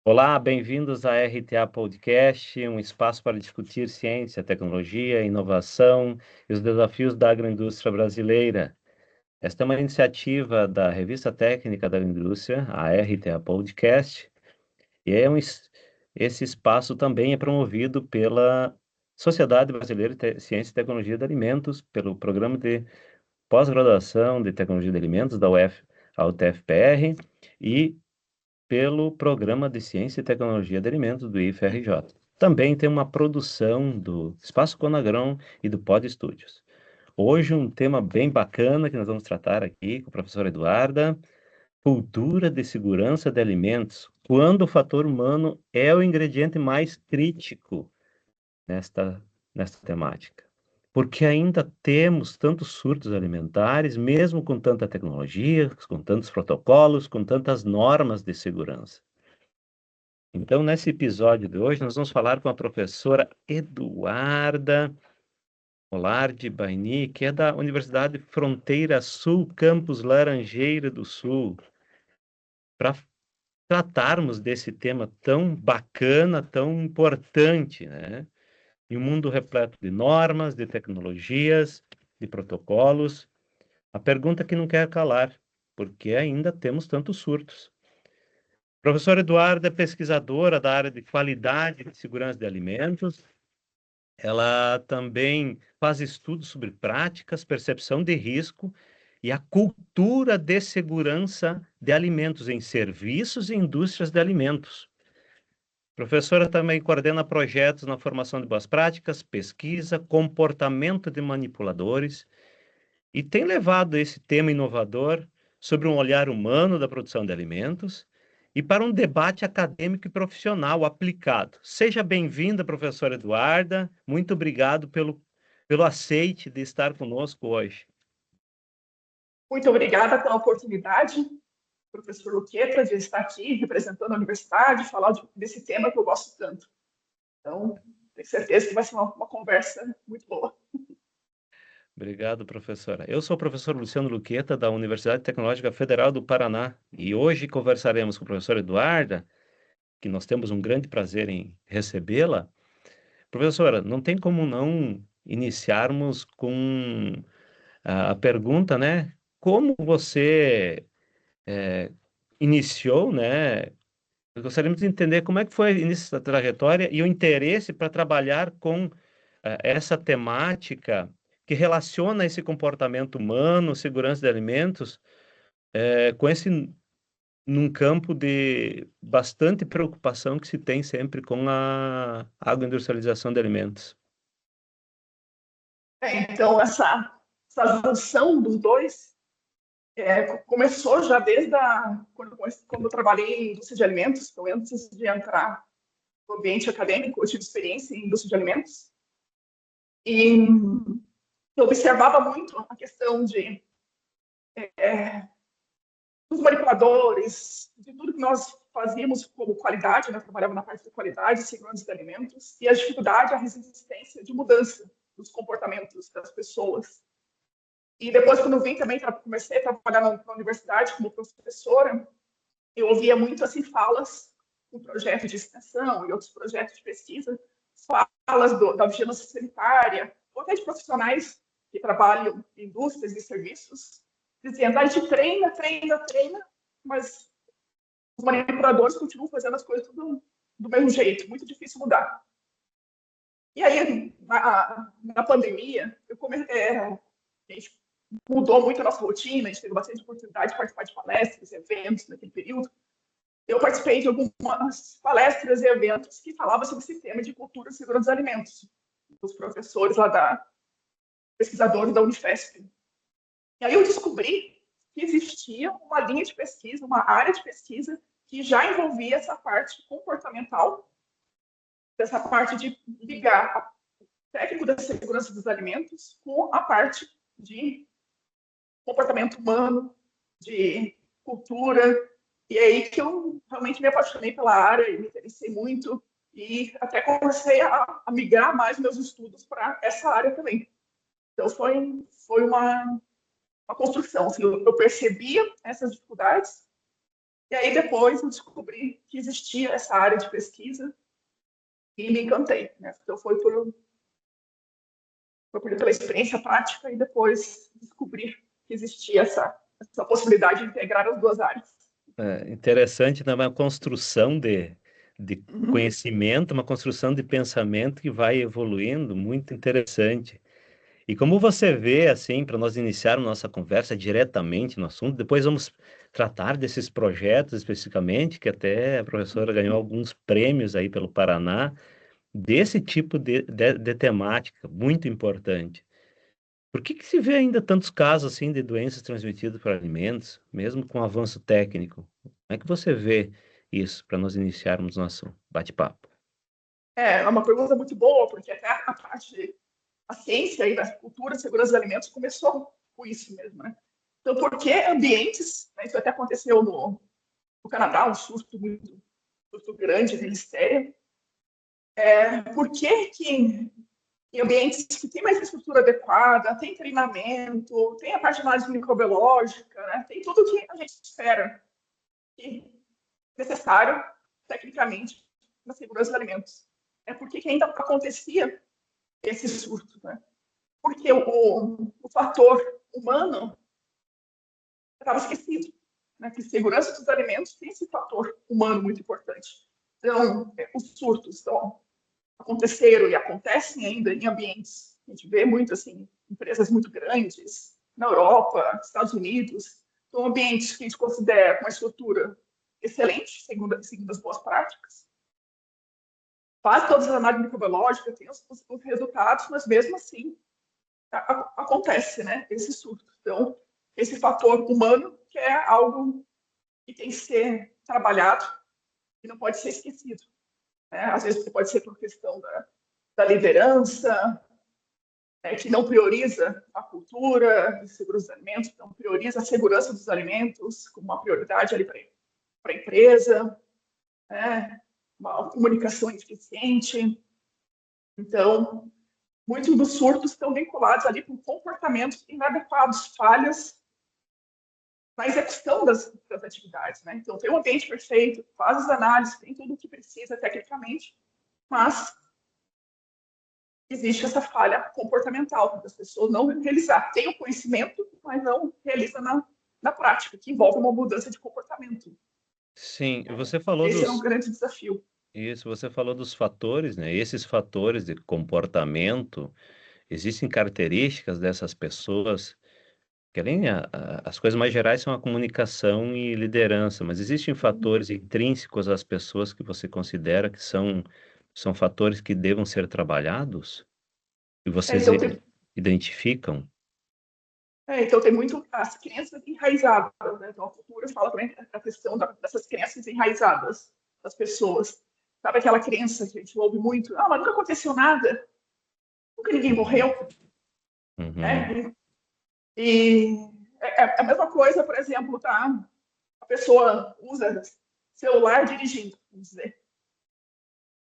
Olá, bem-vindos à RTA Podcast, um espaço para discutir ciência, tecnologia, inovação e os desafios da agroindústria brasileira. Esta é uma iniciativa da Revista Técnica da Indústria, a RTA Podcast, e esse espaço também é promovido pela Sociedade Brasileira de Ciência e Tecnologia de Alimentos, pelo Programa de Pós-Graduação de Tecnologia de Alimentos da a UTFPR, e pelo Programa de Ciência e Tecnologia de Alimentos do IFRJ. Também tem uma produção do Espaço Conagrão e do Pod Studios. Hoje um tema bem bacana que nós vamos tratar aqui com a professora Eduarda, cultura de segurança de alimentos, quando o fator humano é o ingrediente mais crítico nesta temática. Porque ainda temos tantos surtos alimentares, mesmo com tanta tecnologia, com tantos protocolos, com tantas normas de segurança. Então, nesse episódio de hoje, nós vamos falar com a professora Eduarda Olardi Baini, que é da Universidade Fronteira Sul, campus Laranjeira do Sul, para tratarmos desse tema tão bacana, tão importante, né? Em um mundo repleto de normas, de tecnologias, de protocolos, a pergunta que não quer calar, porque ainda temos tantos surtos. Professora Eduarda é pesquisadora da área de qualidade e segurança de alimentos. Ela também faz estudos sobre práticas, percepção de risco e a cultura de segurança de alimentos em serviços e indústrias de alimentos. Professora também coordena projetos na formação de boas práticas, pesquisa, comportamento de manipuladores e tem levado esse tema inovador sobre um olhar humano da produção de alimentos e para um debate acadêmico e profissional aplicado. Seja bem-vinda, professora Eduarda. Muito obrigado pelo aceite de estar conosco hoje. Muito obrigada pela oportunidade, professor Luqueta, de estar aqui representando a universidade, falar desse tema que eu gosto tanto. Então, tenho certeza que vai ser uma conversa muito boa. Obrigado, professora. Eu sou o professor Luciano Luqueta, da Universidade Tecnológica Federal do Paraná, e hoje conversaremos com a professora Eduarda, que nós temos um grande prazer em recebê-la. Professora, não tem como não iniciarmos com a pergunta, né? Como você iniciou, né? Gostaríamos de entender como é que foi o início da trajetória e o interesse para trabalhar com essa temática que relaciona esse comportamento humano, segurança de alimentos, com esse num campo de bastante preocupação que se tem sempre com a agroindustrialização de alimentos. Então, essa junção dos dois começou já desde quando eu trabalhei em indústria de alimentos. Então, antes de entrar no ambiente acadêmico, eu tive experiência em indústria de alimentos. E eu observava muito a questão dos manipuladores, de tudo que nós fazíamos como qualidade, né? Eu trabalhava na parte de qualidade e segurança de alimentos, e a dificuldade, a resistência de mudança dos comportamentos das pessoas. E depois, quando eu vim também, comecei a trabalhar na universidade como professora, eu ouvia muito assim falas no projeto de extensão e outros projetos de pesquisa, falas da vigilância sanitária, ou até de profissionais que trabalham em indústrias e serviços, dizendo, a gente treina, mas os manipuladores continuam fazendo as coisas tudo do mesmo jeito, muito difícil mudar. E aí, na pandemia, a gente mudou muito a nossa rotina, a gente teve bastante oportunidade de participar de palestras, eventos naquele período. Eu participei de algumas palestras e eventos que falavam sobre esse tema de cultura e segurança dos alimentos, dos professores lá pesquisadores da Unifesp. E aí eu descobri que existia uma linha de pesquisa, uma área de pesquisa que já envolvia essa parte comportamental, dessa parte de ligar o técnico da segurança dos alimentos com a parte de comportamento humano, de cultura. E é aí que eu realmente me apaixonei pela área e me interessei muito e até comecei a migrar mais meus estudos para essa área também. Então foi uma construção. Assim, eu percebia essas dificuldades E aí depois eu descobri que existia essa área de pesquisa e me encantei, né? Então pela experiência prática e depois descobrir que existia essa possibilidade de integrar as duas áreas. É interessante, né? Uma construção de Uhum. conhecimento, uma construção de pensamento que vai evoluindo, muito interessante. E como você vê, assim, para nós iniciarmos nossa conversa diretamente no assunto, depois vamos tratar desses projetos especificamente, que até a professora ganhou alguns prêmios aí pelo Paraná, desse tipo de temática, muito importante. Por que que se vê ainda tantos casos assim de doenças transmitidas por alimentos, mesmo com avanço técnico? Como é que você vê isso para nós iniciarmos nosso bate-papo? É uma pergunta muito boa, porque até a parte a ciência aí da cultura de segurança dos alimentos começou com isso mesmo, né? Então, por que ambientes, né, isso até aconteceu no Canadá, um surto grande de listeria, por que que em ambientes que tem mais estrutura adequada, tem treinamento, tem a parte de análise microbiológica, né, tem tudo o que a gente espera e necessário, tecnicamente, na segurança dos alimentos. Por que ainda acontecia esse surto, né? Porque o fator humano estava esquecido, né? Que segurança dos alimentos tem esse fator humano muito importante. Então, os surtos aconteceram e acontecem ainda em ambientes, a gente vê muito assim, empresas muito grandes, na Europa, Estados Unidos, são ambientes que a gente considera uma estrutura excelente, segundo as boas práticas, faz todas as análises microbiológicas, tem os resultados, mas mesmo assim acontece, né, esse surto. Então, esse fator humano que é algo que tem que ser trabalhado e não pode ser esquecido. Né? Às vezes pode ser por questão da liderança, né, que não prioriza a cultura de segurança dos alimentos, não prioriza a segurança dos alimentos como uma prioridade ali para a empresa, né? Uma comunicação eficiente. Então, muitos dos surtos estão vinculados ali com comportamentos inadequados, falhas na execução das atividades. Né? Então, tem um ambiente perfeito, faz as análises, tem tudo o que precisa tecnicamente, mas existe essa falha comportamental, das pessoas não realizar. Tem o conhecimento, mas não realiza na prática, que envolve uma mudança de comportamento. Sim, você falou Esse é um dos grande desafio. isso, você falou dos fatores, né? Esses fatores de comportamento, existem características dessas pessoas, que além as coisas mais gerais são a comunicação e liderança, mas existem fatores intrínsecos às pessoas que você considera que são fatores que devam ser trabalhados? E vocês Então, identificam? então, tem muito as crenças enraizadas. Né? Então, a cultura fala também a questão dessas crenças enraizadas das pessoas. Sabe aquela crença que a gente ouve muito? Ah, mas nunca aconteceu nada. Nunca ninguém morreu. Uhum, Né? E a mesma coisa, por exemplo, tá? A pessoa usa celular dirigindo, vamos dizer.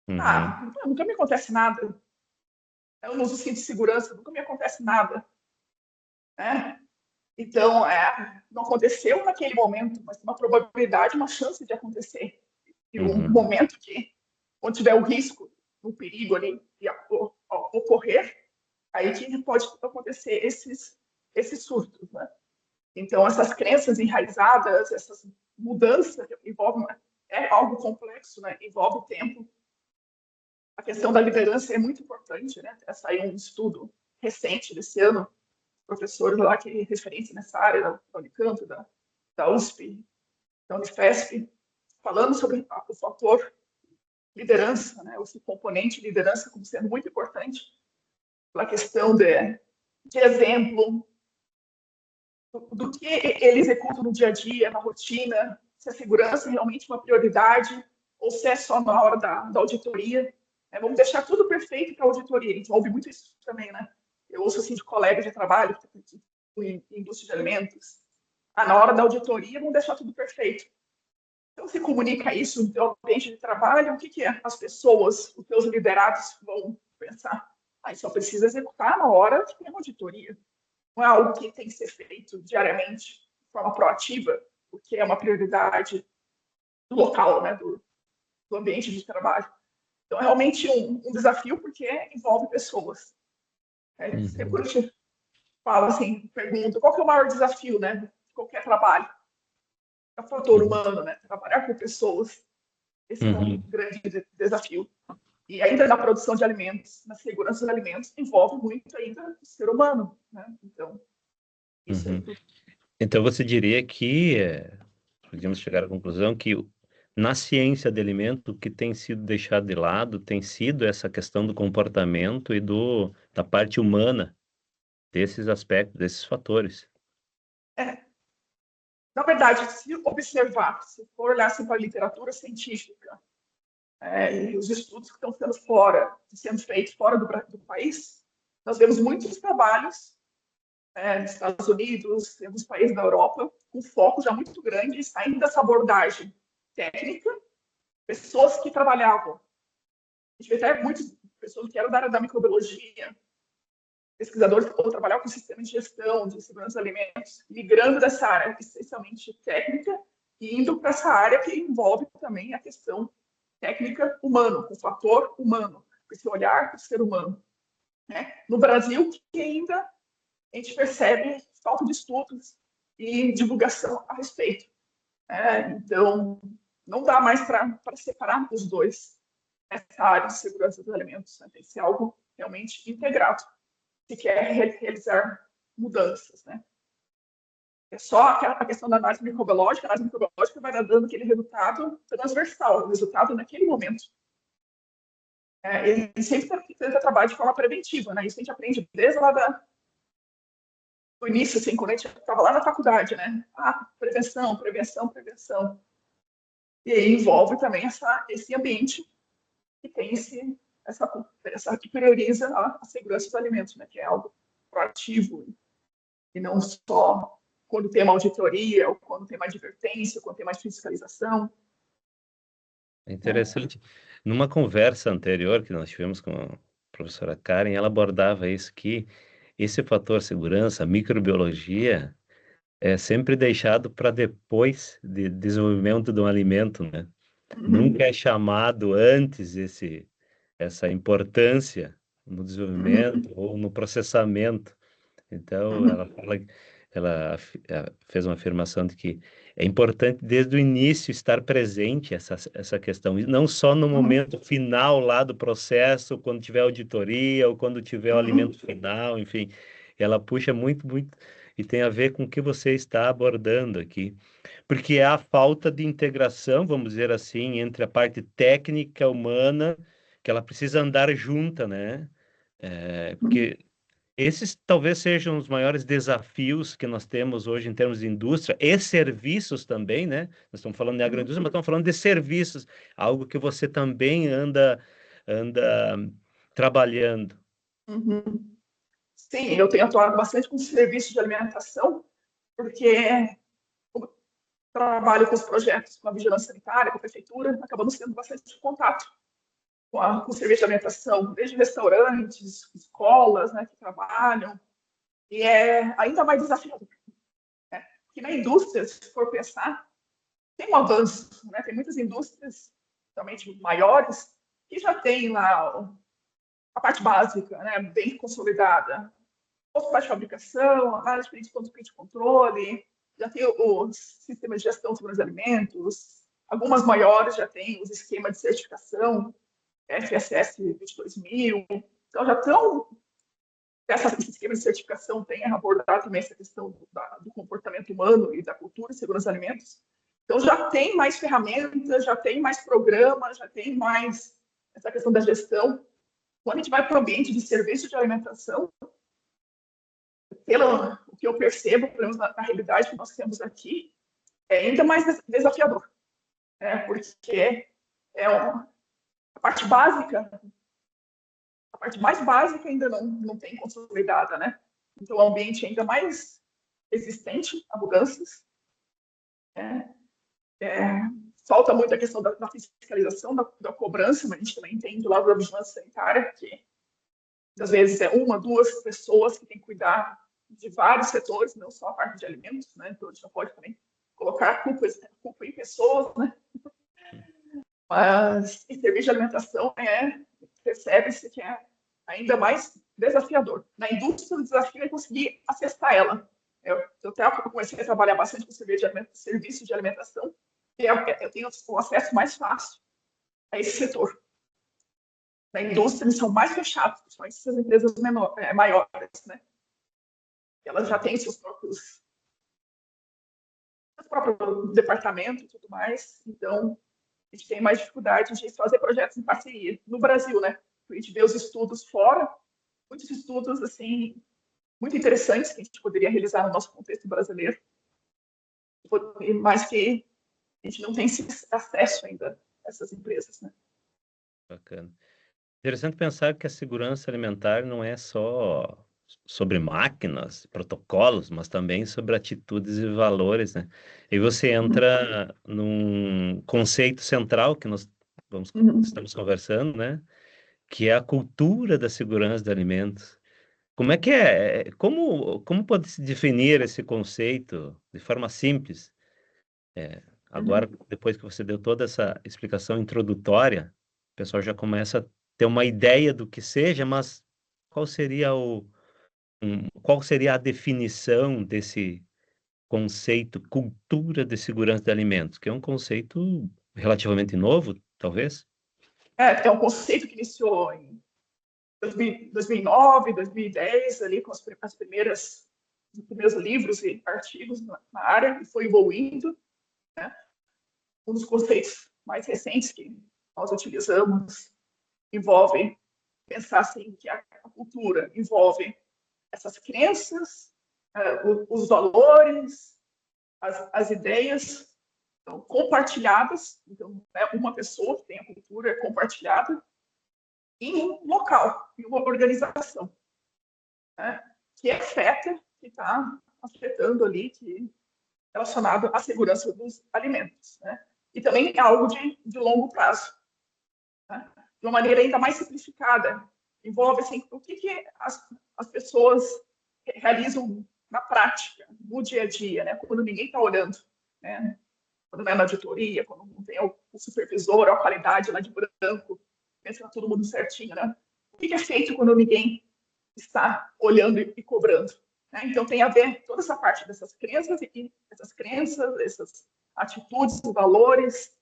uhum, Ah, nunca me acontece nada. Eu não uso cinto de segurança, nunca me acontece nada. Né? Então, não aconteceu naquele momento, mas tem uma probabilidade, uma chance de acontecer. E um uhum. momento que, quando tiver o risco, o perigo ali de ocorrer, aí que pode acontecer esses surtos. Né? Então, essas crenças enraizadas, essas mudanças, é algo complexo, né? Envolve tempo. A questão da liderança é muito importante, né? Saiu um estudo recente desse ano, professores lá que é referência nessa área, da Unicamp, da USP, da Unifesp, falando sobre o fator liderança, né? Esse componente liderança como sendo muito importante pela questão de exemplo, do que ele executa no dia a dia, na rotina, se a segurança é realmente uma prioridade ou se é só na hora da auditoria. Vamos deixar tudo perfeito para a auditoria. A gente ouve muito isso também, né? Eu ouço assim de colegas de trabalho em indústria de alimentos. Na hora da auditoria, vamos deixar tudo perfeito. Então, se comunica isso no teu ambiente de trabalho, o que é? As pessoas, os teus liderados vão pensar. Só precisa executar na hora que tem uma auditoria. Não é algo que tem que ser feito diariamente, de forma proativa, porque é uma prioridade. local, né, do ambiente de trabalho. Então, é realmente um desafio, porque envolve pessoas. Sempre quando a gente fala assim, pergunta, qual que é o maior desafio, né, de qualquer trabalho? É o fator humano, né, trabalhar com pessoas. Esse é um grande desafio. E ainda na produção de alimentos, na segurança dos alimentos, envolve muito ainda o ser humano, né? Então, isso é tudo. Então, você diria que podemos chegar à conclusão que na ciência de alimento, o que tem sido deixado de lado tem sido essa questão do comportamento e da parte humana desses aspectos, desses fatores. Na verdade, se observar, se for olhar assim, para a literatura científica, e os estudos que estão sendo feitos fora do país, nós vemos muitos trabalhos nos Estados Unidos, em alguns países da Europa, com foco já muito grande, saindo dessa abordagem técnica, pessoas que trabalhavam. A gente vê até muitas pessoas que eram da área da microbiologia, pesquisadores que foram trabalhar com sistema de gestão, de segurança de alimentos, migrando dessa área essencialmente técnica e indo para essa área que envolve também a questão técnica humana, com o fator humano, com esse olhar do ser humano. Né? No Brasil, que ainda a gente percebe falta de estudos e divulgação a respeito. Então, não dá mais para separar os dois, essa área de segurança dos alimentos. Né? Tem que ser algo realmente integrado, se quer realizar mudanças. Né? É só a questão da análise microbiológica. A análise microbiológica vai dando aquele resultado transversal, o resultado naquele momento. Ele sempre tenta trabalhar de forma preventiva. Né? Isso a gente aprende desde lá do início, assim, quando a gente estava lá na faculdade, né? Prevenção, prevenção, prevenção. E aí envolve também esse ambiente que tem essa que prioriza a segurança dos alimentos, né? Que é algo proativo e não só quando tem uma auditoria, ou quando tem uma advertência, ou quando tem mais fiscalização. É interessante. Numa conversa anterior que nós tivemos com a professora Karen, ela abordava isso, que esse fator segurança, microbiologia, é sempre deixado para depois de desenvolvimento de um alimento, né? Nunca é chamado antes essa importância no desenvolvimento ou no processamento. Então, ela fez uma afirmação de que é importante desde o início estar presente essa questão, e não só no momento final lá do processo, quando tiver auditoria ou quando tiver o alimento final, enfim, ela puxa muito, muito, e tem a ver com o que você está abordando aqui, porque é a falta de integração, vamos dizer assim, entre a parte técnica humana, que ela precisa andar junta, né? Porque esses talvez sejam os maiores desafios que nós temos hoje em termos de indústria e serviços também, né? Nós estamos falando de agroindústria, mas estamos falando de serviços, algo que você também anda trabalhando. Sim, eu tenho atuado bastante com serviços de alimentação, porque trabalho com os projetos com a vigilância sanitária, com a prefeitura, acabamos tendo bastante contato com o serviço de alimentação, desde restaurantes, escolas, né, que trabalham, e é ainda mais desafiador. Né? Porque na indústria, se for pensar, tem um avanço, né? Tem muitas indústrias, realmente maiores, que já tem lá a parte básica, né, bem consolidada. Outra parte de fabricação, análise de ponto de controle, já tem os sistemas de gestão de segurança de alimentos, algumas maiores já têm os esquemas de certificação, FSS 22000, então já estão, esse esquema de certificação tem abordado também essa questão do comportamento humano e da cultura e segurança de alimentos, então já tem mais ferramentas, já tem mais programas, já tem mais essa questão da gestão. Quando a gente vai para o ambiente de serviço de alimentação, pelo o que eu percebo, pelo menos na realidade que nós temos aqui, é ainda mais desafiador, porque a parte básica, a parte mais básica ainda não tem consolidada, né? Então, o ambiente é ainda mais resistente a mudanças. Falta muito a questão da fiscalização, da cobrança, mas a gente também entende lá da vigilância sanitária, que às vezes é uma, duas pessoas que têm que cuidar de vários setores, não só a parte de alimentos, né? Então a gente não pode também colocar a culpa em pessoas, né? Mas em serviço de alimentação percebe-se que é ainda mais desafiador. Na indústria, o desafio é conseguir acessar ela. Eu até comecei a trabalhar bastante com serviço de alimentação, e eu tenho o acesso mais fácil a esse setor. Na indústria, eles são mais fechados, principalmente essas empresas maiores, né? Elas já têm seus próprios departamentos e tudo mais, então a gente tem mais dificuldade de fazer projetos em parceria. No Brasil, né? A gente vê os estudos fora, muitos estudos, assim, muito interessantes que a gente poderia realizar no nosso contexto brasileiro, mas que a gente não tem esse acesso ainda a essas empresas, né? Bacana. Interessante pensar que a segurança alimentar não é só sobre máquinas, protocolos, mas também sobre atitudes e valores, né? E você entra num conceito central que nós estamos conversando, né? Que é a cultura da segurança de alimentos. Como é que é? Como pode se definir esse conceito de forma simples? Agora, depois que você deu toda essa explicação introdutória, o pessoal já começa a ter uma ideia do que seja, mas qual seria qual seria a definição desse conceito cultura de segurança de alimentos, que é um conceito relativamente novo, talvez? É um conceito que iniciou em 2009, 2010, ali com os primeiros livros e artigos na área, e foi evoluindo, né? Um dos conceitos mais recentes que nós utilizamos envolve pensar assim que a cultura envolve essas crenças, os valores, as ideias então, compartilhadas. Então, é uma pessoa que tem a cultura compartilhada em um local, em uma organização, né, que afeta, que está afetando ali, que é relacionado à segurança dos alimentos, né? E também é algo de longo prazo, né? De uma maneira ainda mais simplificada, envolve assim, o que as pessoas realizam na prática, no dia a dia, né? Quando ninguém está olhando, né? Quando não é na auditoria, quando não tem o supervisor, a qualidade lá de branco, pensa todo mundo certinho, né? O que é feito quando ninguém está olhando e cobrando? Né? Então tem a ver toda essa parte dessas crenças, essas atitudes, valores,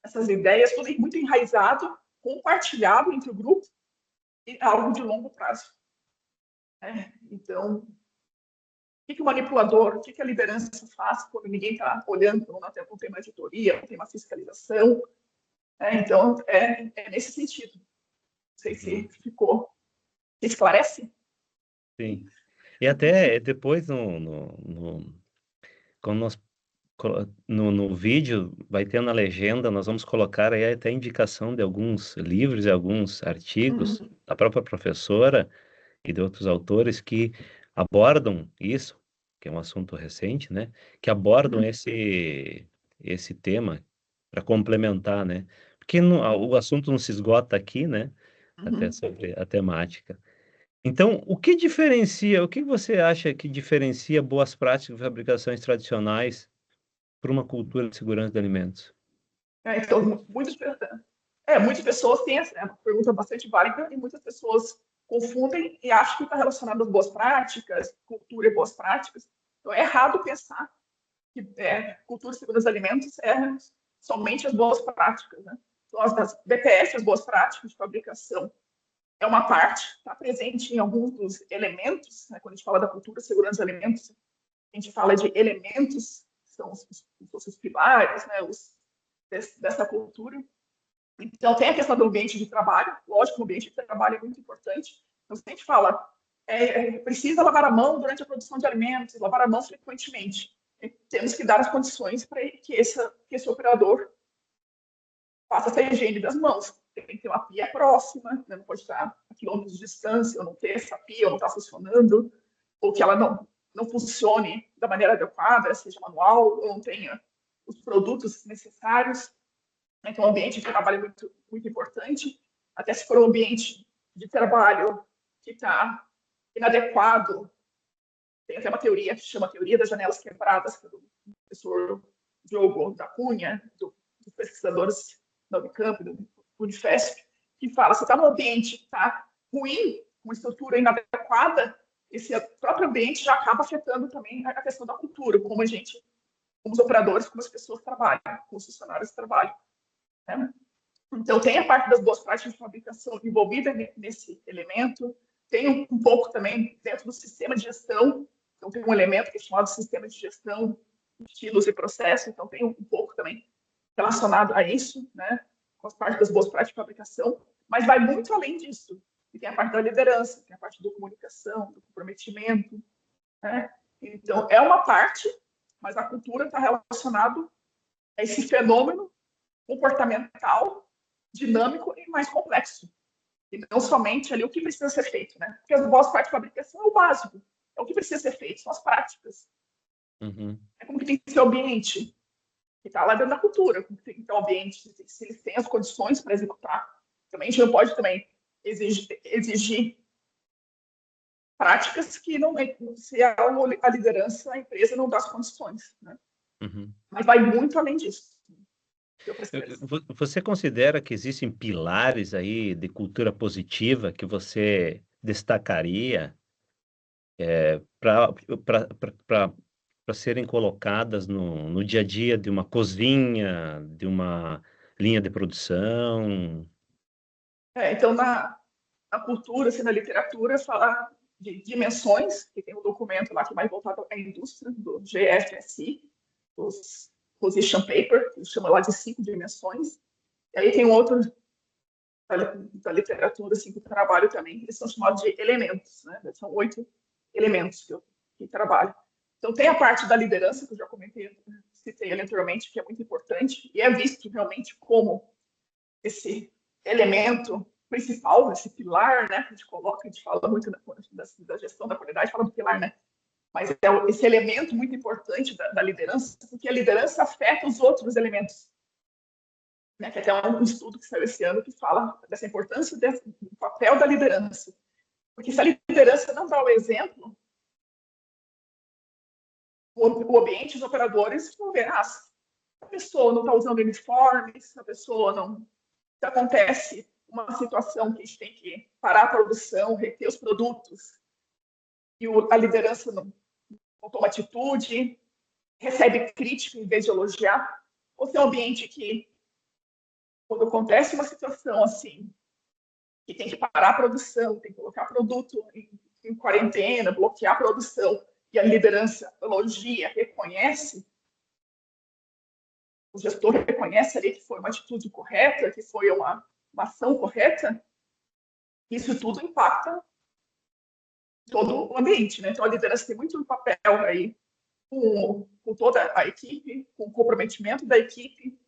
essas ideias, tudo muito enraizado, compartilhado entre o grupo e algo de longo prazo. Então, o que o manipulador, o que a liderança faz quando ninguém está olhando, não tem uma editoria, não tem uma fiscalização? Então, é nesse sentido. Não sei se ficou. Esclarece? Sim. E até depois, quando nós, no vídeo, vai ter na legenda, nós vamos colocar aí até indicação de alguns livros e alguns artigos da própria professora e de outros autores que abordam isso, que é um assunto recente, né? Que abordam esse tema para complementar, né? Porque o assunto não se esgota aqui, né? Até sobre a temática. Então, o que você acha que diferencia boas práticas de fabricações tradicionais para uma cultura de segurança de alimentos? Então, muitas pessoas têm essa uma pergunta bastante válida e muitas pessoas confundem e acham que está relacionado às boas práticas, cultura e boas práticas. Então, é errado pensar que cultura e segurança de alimentos é somente as boas práticas, né? Então, as BPF, as boas práticas de fabricação, é uma parte, está presente em alguns dos elementos, né? Quando a gente fala da cultura e segurança de alimentos, a gente fala de elementos, que são os pilares, né? Dessa cultura. Então, tem a questão do ambiente de trabalho. Lógico que o ambiente de trabalho é muito importante. Então, se a gente fala, precisa lavar a mão durante a produção de alimentos, lavar a mão frequentemente. Temos que dar as condições para que esse operador faça essa higiene das mãos. Tem que ter uma pia próxima, né? Não pode estar a quilômetros de distância, ou não ter essa pia, ou não está funcionando, ou que ela não funcione da maneira adequada, seja manual, ou não tenha os produtos necessários. Então, o ambiente de trabalho é muito, muito importante. Até se for um ambiente de trabalho que está inadequado, tem até uma teoria que se chama Teoria das Janelas Quebradas, do professor Diogo da Cunha, dos pesquisadores da Unicamp, do Unifesp, que fala, você está num ambiente que está ruim, uma estrutura inadequada, esse próprio ambiente já acaba afetando também a questão da cultura, como a gente, como os operadores, como as pessoas trabalham, como os funcionários trabalham. Né? Então, tem a parte das boas práticas de fabricação envolvida nesse elemento, tem um pouco também dentro do sistema de gestão, então tem um elemento que é chamado sistema de gestão, estilos e processos, então tem um pouco também relacionado a isso, né, com as partes das boas práticas de fabricação, mas vai muito além disso. E tem a parte da liderança, tem a parte da comunicação, do comprometimento, né? Então, é uma parte, mas a cultura está relacionada a esse fenômeno comportamental, dinâmico e mais complexo. E não somente ali o que precisa ser feito, né? Porque as boas práticas de fabricação é o básico, é o que precisa ser feito, são as práticas. É como que tem que ser o ambiente, que está lá dentro da cultura, como que tem que ter o ambiente, se eles têm as condições para executar. Também a gente não pode também exigir práticas que não, se a liderança, a empresa não dá as condições, né? Mas vai muito além disso. Você considera que existem pilares aí de cultura positiva que você destacaria para serem colocadas no dia a dia de uma cozinha, de uma linha de produção? Então, na cultura, assim, na literatura, fala de dimensões, que tem um documento lá que é mais voltado à indústria, do GFSI, os Position Paper, que chama lá de 5 dimensões. E aí tem um outro da literatura, assim, que eu trabalho também, eles são chamados de elementos, né? São 8 elementos que trabalho. Então, tem a parte da liderança, que eu já comentei, citei anteriormente, que é muito importante, e é visto realmente como esse elemento principal, esse pilar, né? A gente coloca, a gente fala muito da gestão da qualidade, fala do pilar, né? Mas é esse elemento muito importante da liderança, porque a liderança afeta os outros elementos. Né, que até um estudo que saiu esse ano que fala dessa importância do papel da liderança. Porque se a liderança não dá o exemplo, o ambiente, os operadores vão ver, a pessoa não está usando uniformes, a pessoa não... Se acontece uma situação que a gente tem que parar a produção, reter os produtos, e a liderança não toma atitude, recebe crítica em vez de elogiar, ou se é um ambiente que, quando acontece uma situação assim, que tem que parar a produção, tem que colocar produto em quarentena, bloquear a produção, e a liderança elogia, reconhece, o gestor reconhece ali que foi uma atitude correta, que foi uma ação correta, isso tudo impacta todo o ambiente, né? Então, a liderança tem muito papel aí com toda a equipe, com o comprometimento da equipe,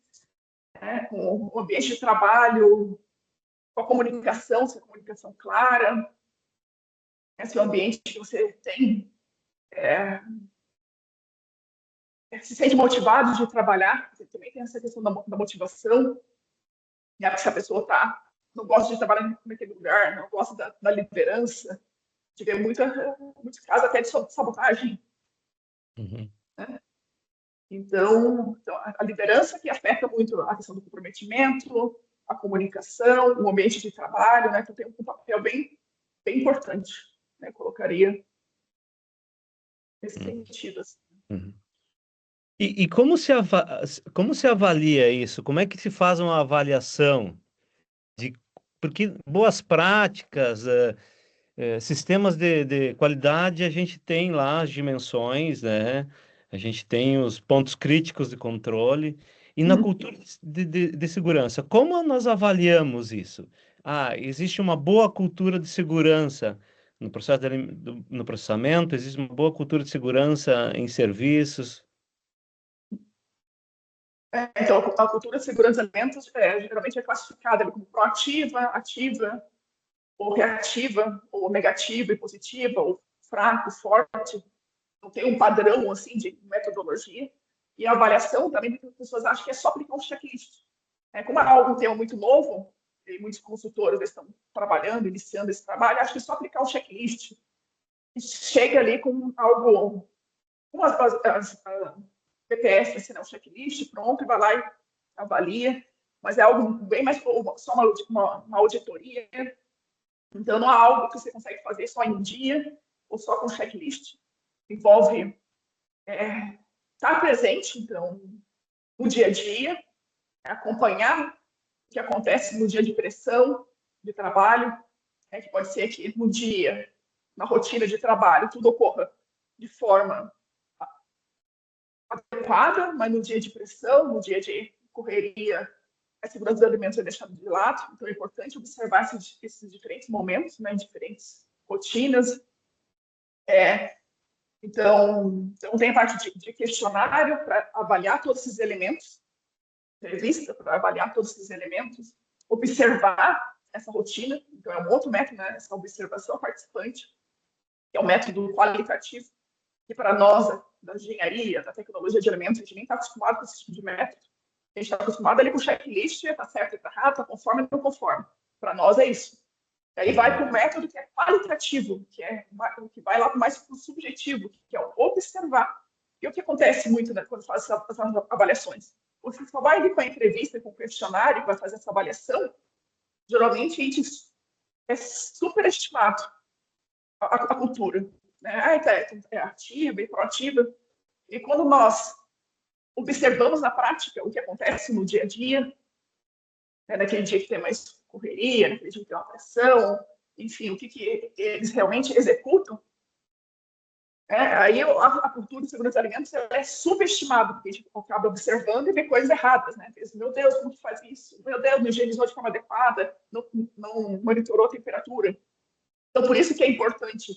né? Com o ambiente de trabalho, com a comunicação, se a comunicação clara, esse ambiente que você tem se sente motivado de trabalhar, você também tem essa questão da motivação, né? Se a pessoa não gosta de trabalhar naquele lugar, não gosta da liderança, de ver muitos casos até de sabotagem. Né? Então, a liderança que afeta muito a questão do comprometimento, a comunicação, o ambiente de trabalho, né? Então tem um papel bem importante, né? Colocaria nesse sentido. Assim. E como se avalia isso? Como é que se faz uma avaliação porque boas práticas, sistemas de qualidade, a gente tem lá as dimensões, né? A gente tem os pontos críticos de controle. E na cultura de segurança, como nós avaliamos isso? Existe uma boa cultura de segurança no processo no processamento, existe uma boa cultura de segurança em serviços. Então, a cultura de segurança de alimentos geralmente é classificada como proativa, ativa, ou reativa, ou negativa e positiva, ou fraco, forte. Não tem um padrão assim de metodologia. E a avaliação também, muitas pessoas acham que é só aplicar um checklist. Como é um tema muito novo, e muitos consultores estão trabalhando, iniciando esse trabalho, acho que é só aplicar um checklist. E chega ali com algo, com as PPS, assim, um checklist, pronto, e vai lá e avalia. mas é algo bem mais só uma auditoria. Então, não é algo que você consegue fazer só em um dia ou só com checklist. Envolve estar presente, então, no dia a dia, acompanhar o que acontece no dia de pressão de trabalho, que pode ser que no dia, na rotina de trabalho, tudo ocorra de forma adequada, mas no dia de pressão, no dia de correria, a segurança dos alimentos é deixada de lado. Então, é importante observar esses diferentes momentos, né, diferentes rotinas. Então, tem a parte de questionário para avaliar todos esses elementos, entrevista para avaliar todos esses elementos, observar essa rotina. Então, é um outro método, né, essa observação participante, que é o método qualitativo, que para nós, da engenharia, da tecnologia de alimentos, a gente nem está acostumado com esse tipo de método. A gente está acostumado ali com checklist, está certo, está errado, está conforme, não conforme. Para nós é isso. E aí vai para o método que é qualitativo, que vai lá mais para o subjetivo, que é o observar. E o que acontece muito, né, quando faz essas avaliações? Você só vai ali com a entrevista, com o questionário, vai fazer essa avaliação, geralmente a gente é superestimado a cultura. Né? É ativa, é proativa. E quando nós observamos na prática o que acontece no dia a dia, né, naquele dia que tem mais correria, naquele dia que tem uma pressão, enfim, o que eles realmente executam, aí a cultura de segurança de alimentos é subestimada, porque a gente acaba observando e vê coisas erradas, né? Meu Deus, como que faz isso? Meu Deus, não higienizou de forma adequada, não monitorou a temperatura. Então, por isso que é importante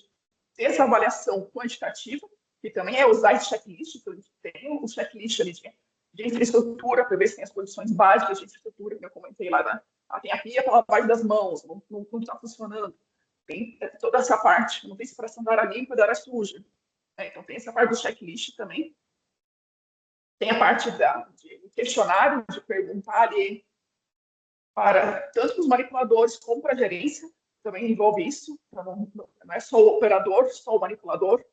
ter essa avaliação quantitativa, que também é usar esse checklist, que a gente tem um checklist ali de infraestrutura, para ver se tem as condições básicas de infraestrutura, que eu comentei lá, tem a pia para lavagem das mãos, não está funcionando. Tem toda essa parte, não tem separação da área limpa e da área suja. Então, tem essa parte do checklist também. Tem a parte de questionário, de perguntar ali para tanto os manipuladores como para a gerência, também envolve isso. Então, não é só o operador, só o manipulador.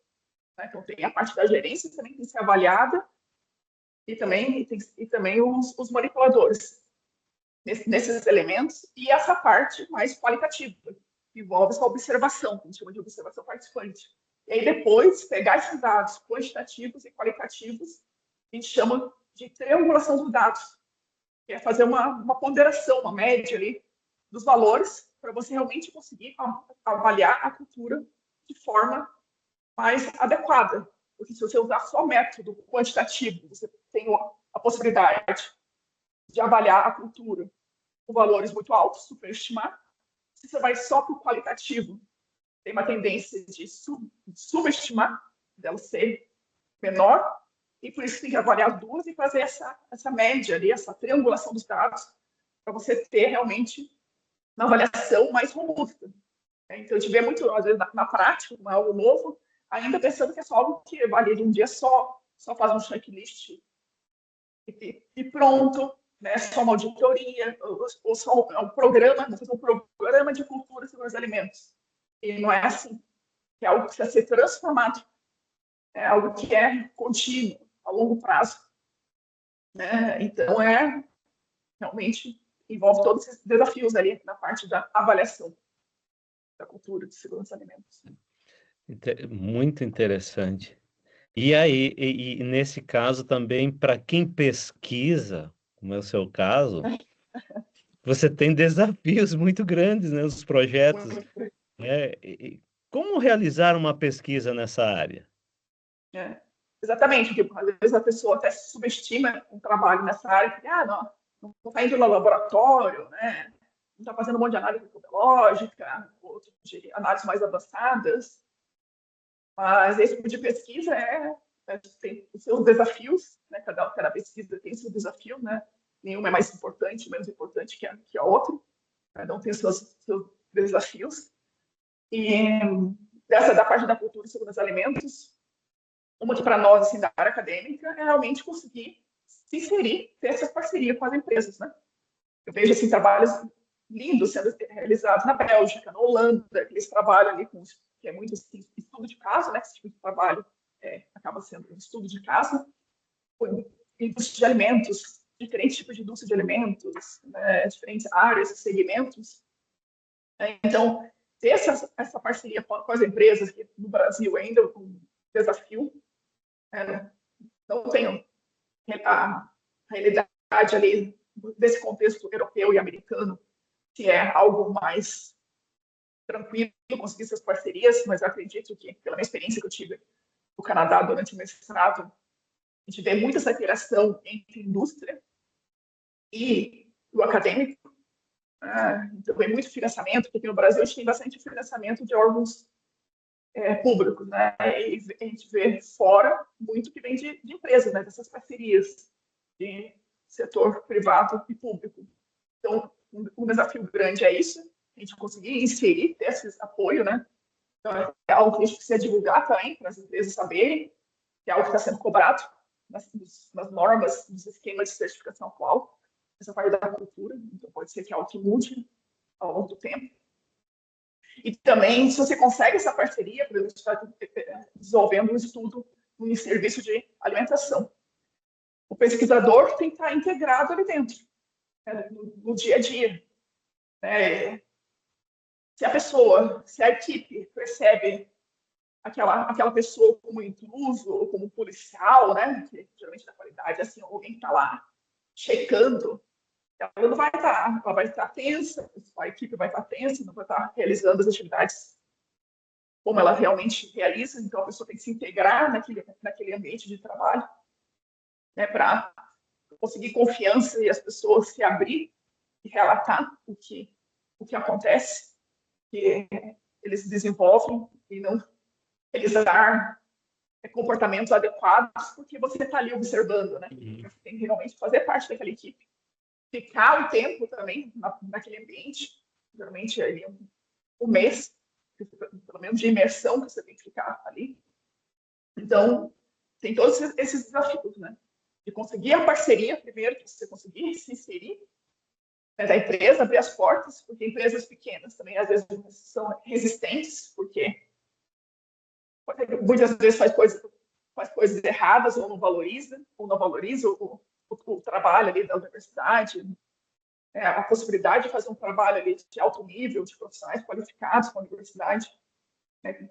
Né? Então, tem a parte da gerência que também tem que ser avaliada e também os manipuladores nesses elementos. E essa parte mais qualitativa, que envolve essa observação, que a gente chama de observação participante. E aí, depois, pegar esses dados quantitativos e qualitativos, a gente chama de triangulação dos dados, que é fazer uma ponderação, uma média ali dos valores, para você realmente conseguir avaliar a cultura de forma mais adequada. Porque se você usar só método quantitativo, você tem a possibilidade de avaliar a cultura com valores muito altos, superestimar. Se você vai só para o qualitativo, tem uma tendência de subestimar, dela ser menor, e por isso tem que avaliar as duas e fazer essa média ali, essa triangulação dos dados, para você ter realmente uma avaliação mais robusta. Então, a gente vê muito, às vezes, na prática, como é algo novo, ainda pensando que é só algo que avalia de um dia só faz um checklist e pronto, né? Só uma auditoria, ou só um programa, vou fazer um programa de cultura sobre os alimentos. E não é assim. É algo que precisa ser transformado. É algo que é contínuo, a longo prazo. Né? Então, realmente envolve todos esses desafios ali na parte da avaliação da cultura de segurança de alimentos. Muito interessante. E aí, nesse caso também, para quem pesquisa, como é o seu caso, você tem desafios muito grandes, né, nos projetos. Né? Como realizar uma pesquisa nessa área? Exatamente, porque às vezes a pessoa até subestima um trabalho nessa área, porque, não está indo no laboratório, né? Não está fazendo um monte de análise metodológica, ou de análises mais avançadas. Mas esse tipo de pesquisa tem os seus desafios, né? Cada pesquisa tem seu desafio, né? Nenhuma é mais importante, menos importante que a outra. Cada um tem seus desafios. E dessa da parte da cultura e segurança dos alimentos, uma que para nós, assim, da área acadêmica, é realmente conseguir se inserir, ter essa parceria com as empresas, né? Eu vejo, assim, trabalhos lindos sendo realizados na Bélgica, na Holanda, que eles trabalham ali com, que é muito assim, estudo de caso, né? Esse tipo de trabalho acaba sendo um estudo de caso, com indústria de alimentos, diferentes tipos de indústria de alimentos, né, diferentes áreas e segmentos. Então, ter essa parceria com as empresas, que no Brasil ainda é um desafio, não tem a realidade ali desse contexto europeu e americano, que é algo mais tranquilo conseguir essas parcerias, mas eu acredito que, pela minha experiência que eu tive no Canadá durante o mestrado, a gente vê muita essa interação entre indústria e o acadêmico. Então, tem muito financiamento, porque aqui no Brasil a gente tem bastante financiamento de órgãos públicos, né? E a gente vê fora muito que vem de empresas, né? Dessas parcerias de setor privado e público. Então, um desafio grande é isso, a gente conseguir inserir, ter esse apoio, né? Então, é algo que a gente precisa divulgar também, para as empresas saberem, que é algo que está sendo cobrado nas normas, nos esquemas de certificação atual, essa parte da cultura. Então, pode ser que é algo que mude ao longo do tempo. E também, se você consegue essa parceria, por exemplo, você está desenvolvendo um estudo em serviço de alimentação. O pesquisador tem que estar integrado ali dentro, né, no dia a dia. Se a equipe percebe aquela pessoa como intruso ou como policial, né, que geralmente da qualidade, assim, alguém está lá checando, ela não vai estar, ela vai estar tensa, a equipe vai estar tensa, não vai estar realizando as atividades como ela realmente realiza, então a pessoa tem que se integrar naquele ambiente de trabalho, né, para conseguir confiança e as pessoas se abrir e relatar o que acontece, que eles desenvolvem e não realizar comportamentos adequados, porque você está ali observando, né? Você tem que realmente fazer parte daquela equipe. Ficar um tempo também naquele ambiente, geralmente ali um mês, pelo menos de imersão que você tem que ficar ali. Então, tem todos esses desafios, né? De conseguir a parceria primeiro, que você conseguir se inserir, né, da empresa, abrir as portas, porque empresas pequenas também às vezes são resistentes, porque muitas vezes faz coisas erradas ou não valoriza o trabalho ali da universidade, a possibilidade de fazer um trabalho ali de alto nível, de profissionais qualificados com a universidade. Né?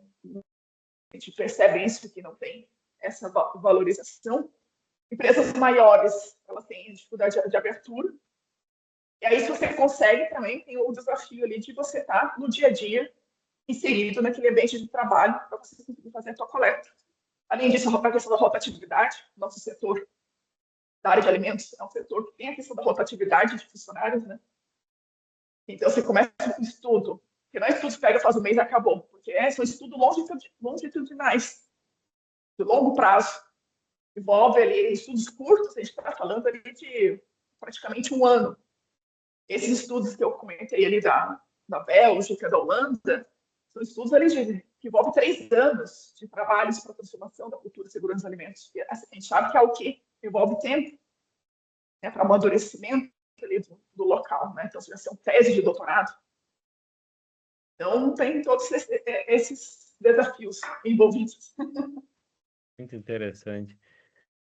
A gente percebe isso, que não tem essa valorização. Empresas maiores, elas têm dificuldade de abertura. E aí, se você consegue também, tem o desafio ali de você estar no dia a dia inserido naquele ambiente de trabalho para você conseguir fazer a sua coleta. Além disso, a questão da rotatividade, nosso setor da área de alimentos é um setor que tem a questão da rotatividade de funcionários, né? Então, você começa um estudo, que não é estudo que pega, faz um mês e acabou, porque são estudos longitudinais, de longo prazo. Envolve ali estudos curtos, a gente está falando ali de praticamente um ano. Esses estudos que eu comentei ali da Bélgica, da Holanda, são estudos ali que envolvem 3 anos de trabalhos para a transformação da cultura de segurança dos alimentos. E a gente sabe que é o que envolve tempo, né, para amadurecimento ali do local. Né? Então, são tese de doutorado. Então, tem todos esses desafios envolvidos. Muito interessante.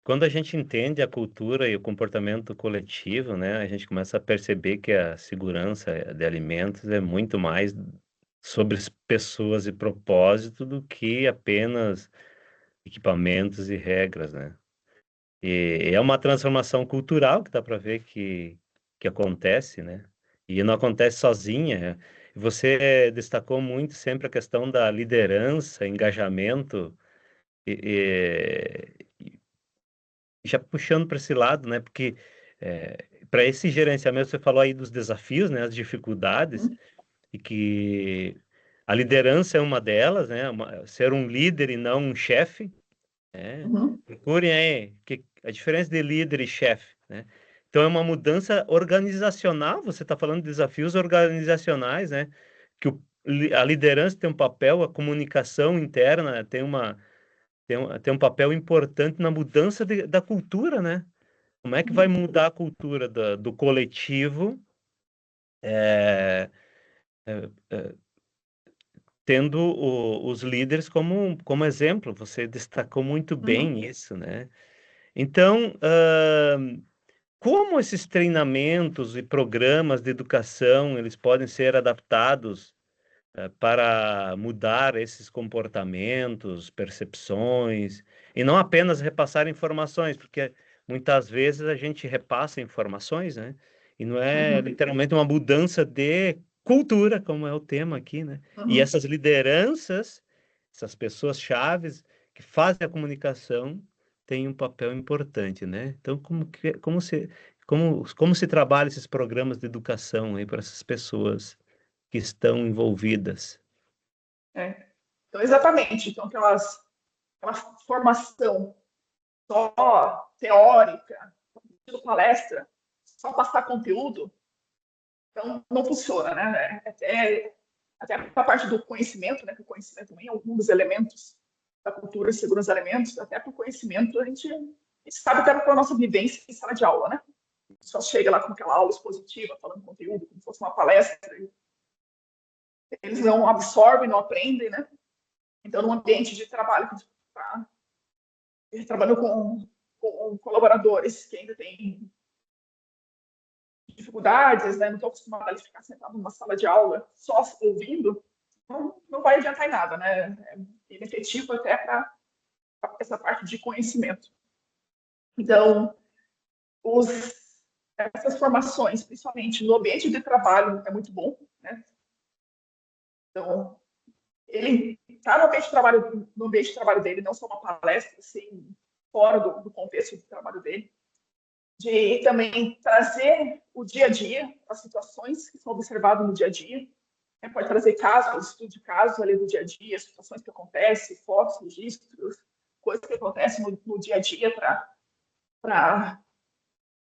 Quando a gente entende a cultura e o comportamento coletivo, né, a gente começa a perceber que a segurança de alimentos é muito mais sobre as pessoas e propósito do que apenas equipamentos e regras, né? E é uma transformação cultural que dá para ver que acontece, né? E não acontece sozinha. Você destacou muito sempre a questão da liderança, engajamento e já puxando para esse lado, né? Porque para esse gerenciamento, você falou aí dos desafios, né? As dificuldades, e que a liderança é uma delas, né? Ser um líder e não um chefe, né? Procurem aí a diferença de líder e chefe, né? Então é uma mudança organizacional, você está falando de desafios organizacionais, né? Que a liderança tem um papel, a comunicação interna tem um papel importante na mudança da cultura, né? Como é que vai mudar a cultura do coletivo, é, é, é, tendo os líderes como exemplo? Você destacou muito bem isso, né? Então, como esses treinamentos e programas de educação eles podem ser adaptados para mudar esses comportamentos, percepções, e não apenas repassar informações, porque muitas vezes a gente repassa informações, né? E não é literalmente uma mudança de cultura, como é o tema aqui, né? E essas lideranças, essas pessoas chaves que fazem a comunicação, têm um papel importante, né? Então, como se trabalha esses programas de educação aí para essas pessoas que estão envolvidas? É. Então, exatamente. Então, aquela formação só teórica, estilo palestra, só passar conteúdo, então não funciona, né? Até a parte do conhecimento, né? Que o conhecimento também é um dos elementos da cultura, segundo os elementos, até para o conhecimento a gente sabe até pela nossa vivência em sala de aula, né? Só chega lá com aquela aula expositiva, falando conteúdo, como se fosse uma palestra, eles não absorvem, não aprendem, né? Então, no ambiente de trabalho, tá? Ele trabalhou com colaboradores que ainda têm dificuldades, né? Não estão acostumados a ficar sentado numa sala de aula só ouvindo, não vai adiantar em nada, né? É inefetivo até para essa parte de conhecimento. Então, essas formações, principalmente no ambiente de trabalho, é muito bom, né? Então, ele está no ambiente de trabalho dele, não só uma palestra, assim, fora do contexto de trabalho dele, de também trazer o dia a dia, as situações que são observadas no dia a dia, né? Pode trazer casos, estudo de casos ali do dia a dia, situações que acontecem, fotos, registros, coisas que acontecem no dia a dia para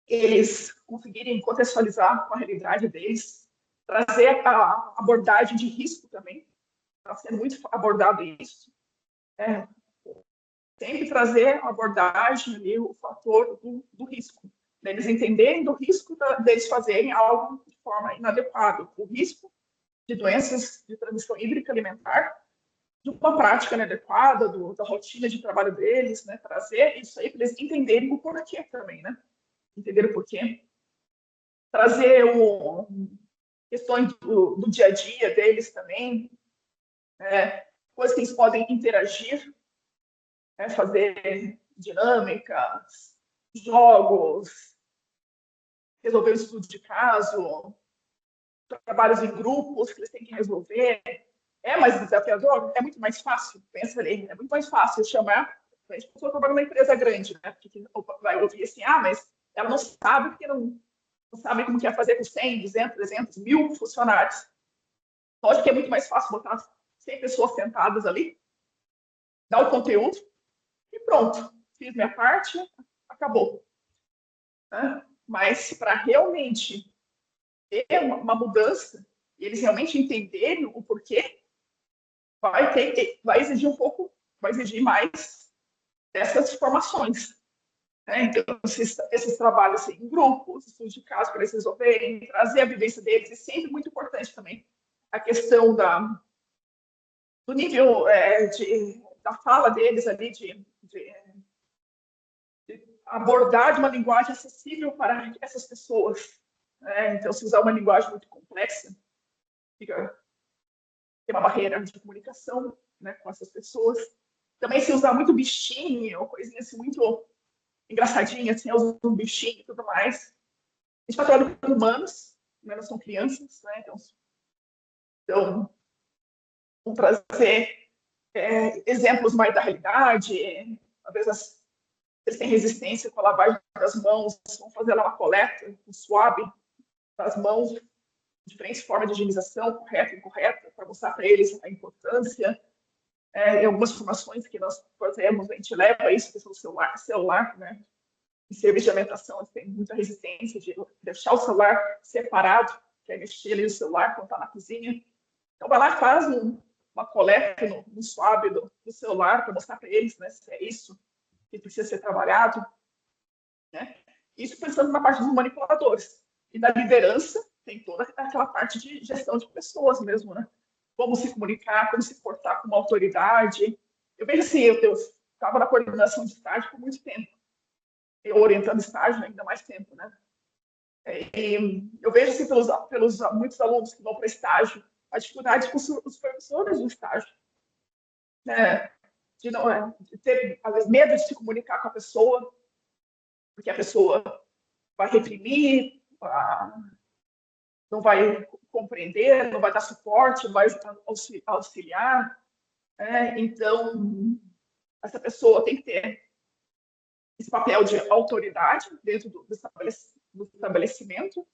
eles conseguirem contextualizar com a realidade deles, trazer a abordagem de risco também, está sendo muito abordado isso, sempre trazer a abordagem ali, o fator do risco, eles entenderem do risco deles fazerem algo de forma inadequada, o risco de doenças de transmissão hídrica alimentar, de uma prática inadequada, da rotina de trabalho deles, né, trazer isso aí para eles entenderem o porquê também, né, entender o porquê, trazer questões do dia a dia deles também, coisas que eles podem interagir, fazer dinâmicas, jogos, resolver o estudo de caso, trabalhos em grupos que eles têm que resolver. É mais desafiador? É muito mais fácil. Pensa ali, é muito mais fácil chamar. A gente pessoa trabalha numa empresa grande, né? Porque vai ouvir assim, mas ela não sabe porque não sabe como que é fazer com 100, 200, 300, 1000 funcionários. Lógico que é muito mais fácil botar 100 pessoas sentadas ali, dar o conteúdo e pronto. Fiz minha parte, acabou. Né? Mas para realmente ter uma mudança, e eles realmente entenderem o porquê, vai exigir um pouco, vai exigir mais dessas formações. Né? Então, esses trabalhos assim, em grupos, estudos de caso para eles resolverem, trazer a vivência deles, é sempre muito importante também a questão do nível da fala deles ali, de abordar de uma linguagem acessível para essas pessoas. Né? Então, se usar uma linguagem muito complexa, tem uma barreira de comunicação, né, com essas pessoas. Também se usar muito bichinho, coisinha assim, muito engraçadinha, assim, usando um bichinho e tudo mais. A gente está trabalhando com humanos, né, não são crianças, né, então vamos trazer exemplos mais da realidade. Às vezes eles têm resistência com a lavagem das mãos, vamos fazer lá uma coleta, um swab das mãos, diferentes formas de higienização, correta e incorreta, para mostrar para eles a importância. Em algumas formações que nós fazemos, a gente leva isso para o celular, né? Em serviço de alimentação, tem muita resistência de deixar o celular separado, que é mexer ali no celular quando está na cozinha. Então, vai lá e faz uma coleta no swab do celular para mostrar para eles, né, se é isso que precisa ser trabalhado. Né? Isso pensando na parte dos manipuladores. E na liderança, tem toda aquela parte de gestão de pessoas mesmo, né? Como se comunicar, como se portar com uma autoridade. Eu vejo assim, eu estava na coordenação de estágio por muito tempo. orientando estágio ainda mais tempo, né? E eu vejo assim pelos muitos alunos que vão para estágio, a dificuldade com os professores do estágio, né? De ter, às vezes, medo de se comunicar com a pessoa, porque a pessoa vai reprimir, não vai compreender, não vai dar suporte, não vai auxiliar. Então, essa pessoa tem que ter esse papel de autoridade dentro do estabelecimento,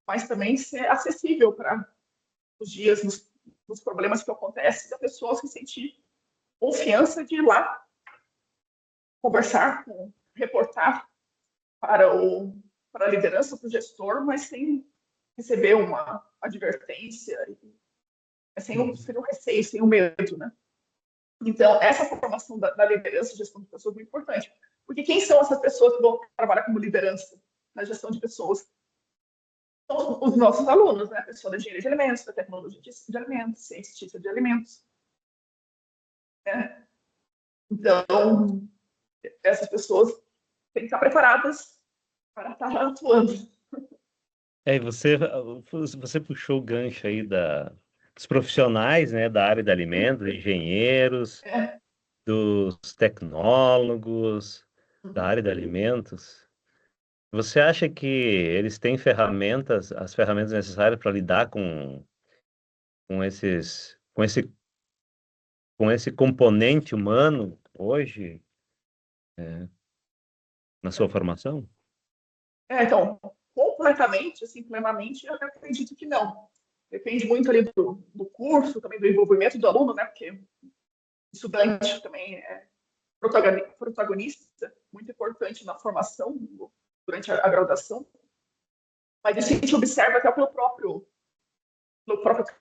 mas também ser acessível para os dias, nos problemas que acontecem, da pessoa se sentir confiança de ir lá conversar, reportar para a liderança, para o gestor, mas sem receber uma advertência, sem o receio, sem o medo, né? Então, essa formação da liderança e gestão de pessoas é muito importante. Porque quem são essas pessoas que vão trabalhar como liderança na gestão de pessoas? São os nossos alunos, né? A pessoa da engenharia de alimentos, da tecnologia de alimentos, cientista de alimentos. Né? Então, essas pessoas têm que estar preparadas para estar atuando. E você puxou o gancho aí dos profissionais, né, da área de alimentos, engenheiros, dos tecnólogos, da área de alimentos. Você acha que eles têm as ferramentas necessárias para lidar com com esse componente humano hoje, na sua formação? Então, completamente, assim, plenamente, eu acredito que não. Depende muito ali do curso, também do envolvimento do aluno, né? Porque o estudante também é protagonista, muito importante na formação, durante a graduação. Mas isso a gente observa até pelo próprio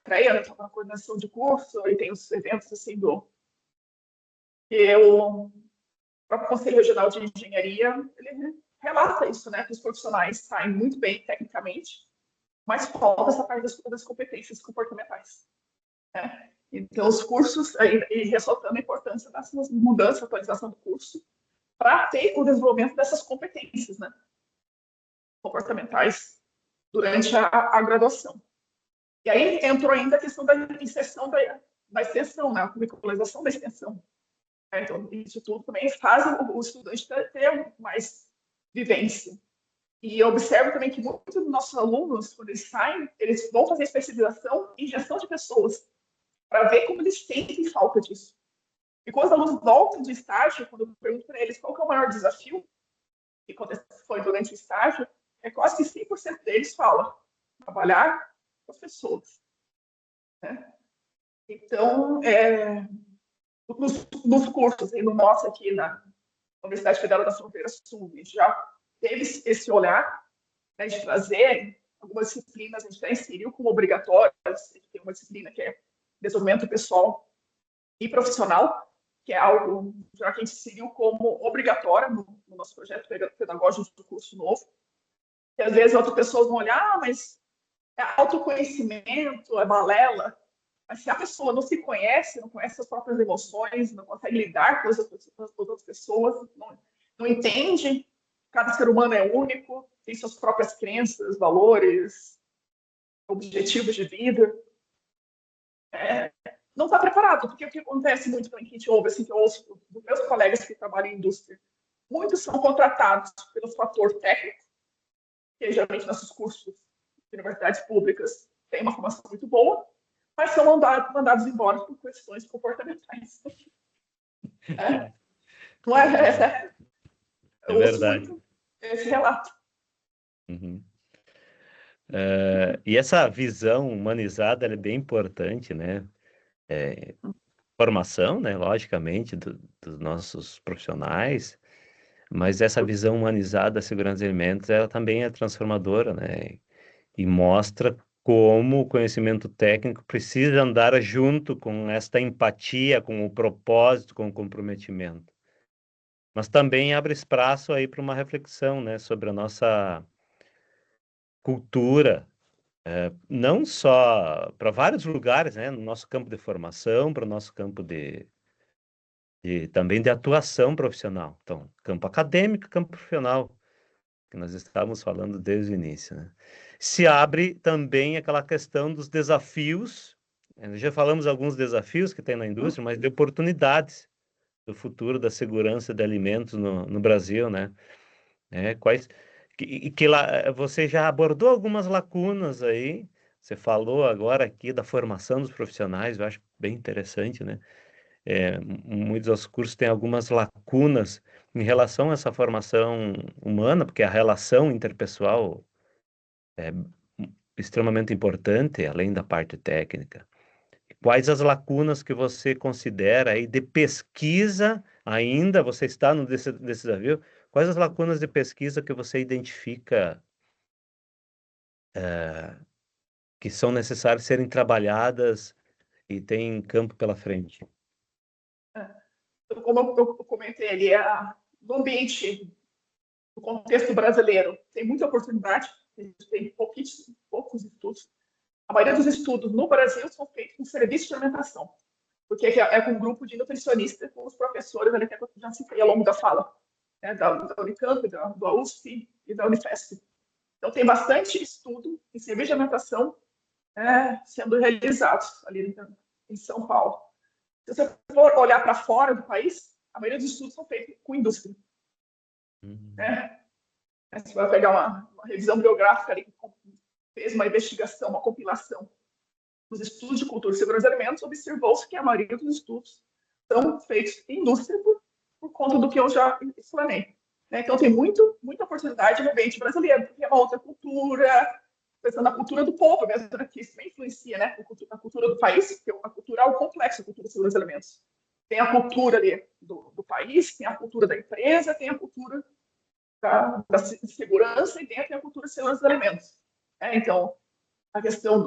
CREA, né? Na coordenação de curso, e tem os eventos assim que o próprio Conselho Regional de Engenharia, ele relata isso, né? Que os profissionais saem muito bem tecnicamente, mas falta essa parte das competências comportamentais. Né? Então, os cursos, e ressaltando a importância dessas mudanças, atualização do curso, para ter o desenvolvimento dessas competências, né? Comportamentais durante a graduação. E aí entrou ainda a questão da inserção da extensão, né? A curricularização da extensão. Então, isso tudo também faz o estudante ter mais vivência. E eu observo também que muitos dos nossos alunos, quando eles saem, eles vão fazer especialização em gestão de pessoas, para ver como eles sentem falta disso. E quando os alunos voltam de estágio, quando eu pergunto para eles qual que é o maior desafio, que foi durante o estágio, é quase que 100% deles falam trabalhar com as pessoas. Né? Então, nos cursos, e no nosso aqui na Universidade Federal da Fronteira Sul, a gente já teve esse olhar, né, de trazer algumas disciplinas, a gente já inseriu como obrigatórias, tem uma disciplina que é desenvolvimento pessoal e profissional, que é algo já que a gente inseriu como obrigatório no nosso projeto pedagógico do curso novo. E às vezes outras pessoas vão olhar, mas é autoconhecimento, é balela. Mas se a pessoa não se conhece, não conhece as próprias emoções, não consegue lidar com as outras pessoas, não entende, cada ser humano é único, tem suas próprias crenças, valores, objetivos de vida, não está preparado, porque o que acontece muito também que a gente ouve, assim, que eu ouço dos meus colegas que trabalham em indústria, muitos são contratados pelo fator técnico, que geralmente nossos cursos de universidades públicas têm uma formação muito boa, mas são mandados embora por questões comportamentais. Não é? É verdade. Muito esse relato. Uhum. E essa visão humanizada ela é bem importante, né? Formação, né? Logicamente, dos nossos profissionais, mas essa visão humanizada da segurança de alimentos, ela também é transformadora, né? E mostra como o conhecimento técnico precisa andar junto com esta empatia, com o propósito, com o comprometimento. Mas também abre espaço aí para uma reflexão, né, sobre a nossa cultura, não só para vários lugares, né, no nosso campo de formação, para o nosso campo e também de atuação profissional. Então, campo acadêmico, campo profissional, que nós estávamos falando desde o início, né? Se abre também aquela questão dos desafios, já falamos alguns desafios que tem na indústria, mas de oportunidades do futuro da segurança de alimentos no Brasil, né? Quais você já abordou algumas lacunas aí. Você falou agora aqui da formação dos profissionais, eu acho bem interessante, né? Muitos dos cursos têm algumas lacunas em relação a essa formação humana, porque a relação interpessoal é extremamente importante, além da parte técnica. Quais as lacunas que você considera aí de pesquisa ainda? Você está no desse desafio? Quais as lacunas de pesquisa que você identifica que são necessárias serem trabalhadas e tem campo pela frente? Então, como eu comentei ali, no ambiente, no contexto brasileiro, tem muita oportunidade, a gente tem poucos estudos. A maioria dos estudos no Brasil são feitos com serviço de alimentação, porque é com um grupo de nutricionistas, com os professores ali que eu já citei ao longo da fala, né, da Unicamp, da USP e da Unifesp. Então, tem bastante estudo em serviço de alimentação sendo realizados ali em São Paulo. Se você for olhar para fora do país, a maioria dos estudos são feitos com indústria. Né? Você vai pegar uma revisão biográfica ali, que fez uma investigação, uma compilação dos estudos de cultura e segurança de alimentos, observou-se que a maioria dos estudos são feitos em indústria por conta do que eu já explanei. Né? Então, tem muita oportunidade no ambiente brasileiro, porque é uma outra cultura, pensando na cultura do povo mesmo, que isso também influencia, né? A cultura do país, porque a cultura é o complexo, a cultura de segurança de alimentos. Tem a cultura ali do país, tem a cultura da empresa, tem a cultura da segurança e tem a cultura de segurança de alimentos. Então, a questão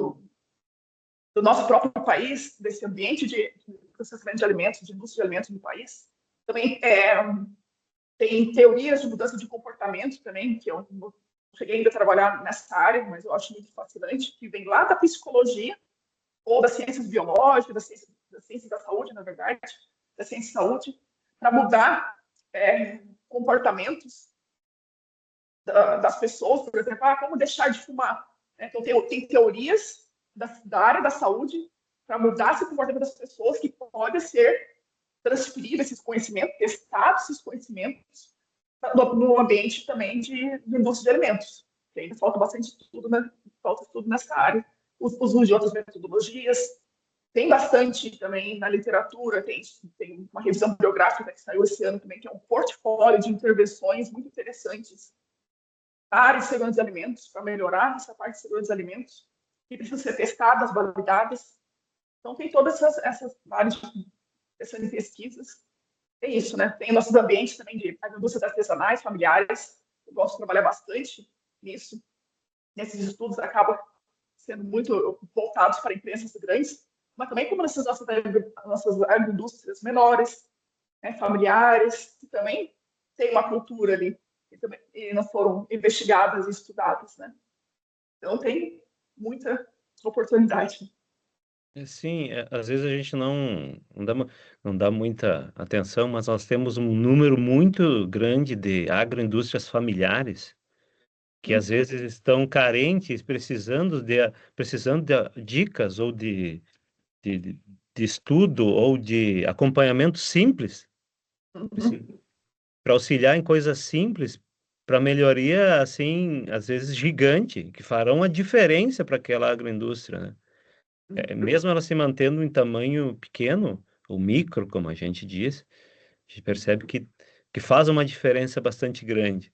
do nosso próprio país, desse ambiente de processamento de alimentos, de indústria de alimentos no país, também tem teorias de mudança de comportamento também, que eu não cheguei ainda a trabalhar nessa área, mas eu acho muito fascinante, que vem lá da psicologia, ou das ciências biológicas, da ciência da saúde, na verdade, da ciência da saúde, para mudar comportamentos das pessoas, por exemplo, como deixar de fumar. Então, tem teorias da área da saúde para mudar esse comportamento das pessoas que pode ser transferir esses conhecimentos, testados esses conhecimentos no ambiente também de indústria de alimentos. Que ainda falta bastante estudo, né? Falta estudo nessa área. Os usos de outras metodologias. Tem bastante também na literatura, tem uma revisão biográfica que saiu esse ano também, que é um portfólio de intervenções muito interessantes na área de segurança de alimentos, para melhorar essa parte de segurança de alimentos, que precisam ser testadas, validadas. Então, tem todas essas áreas de pesquisas. Tem isso, né? Tem nossos ambientes também de indústrias artesanais, familiares. Eu gosto de trabalhar bastante nisso. Nesses estudos acabam sendo muito voltados para empresas grandes, mas também como nessas nossas agroindústrias menores, né, familiares, que também tem uma cultura ali, e não foram investigadas e estudadas, né? Então, tem muita oportunidade. Sim, às vezes a gente não dá muita atenção, mas nós temos um número muito grande de agroindústrias familiares que às vezes estão carentes, precisando de dicas ou de, de estudo ou de acompanhamento simples, para auxiliar em coisas simples, para melhoria, assim, às vezes gigante, que farão a diferença para aquela agroindústria, né? Mesmo ela se mantendo em tamanho pequeno, ou micro, como a gente diz, a gente percebe que faz uma diferença bastante grande.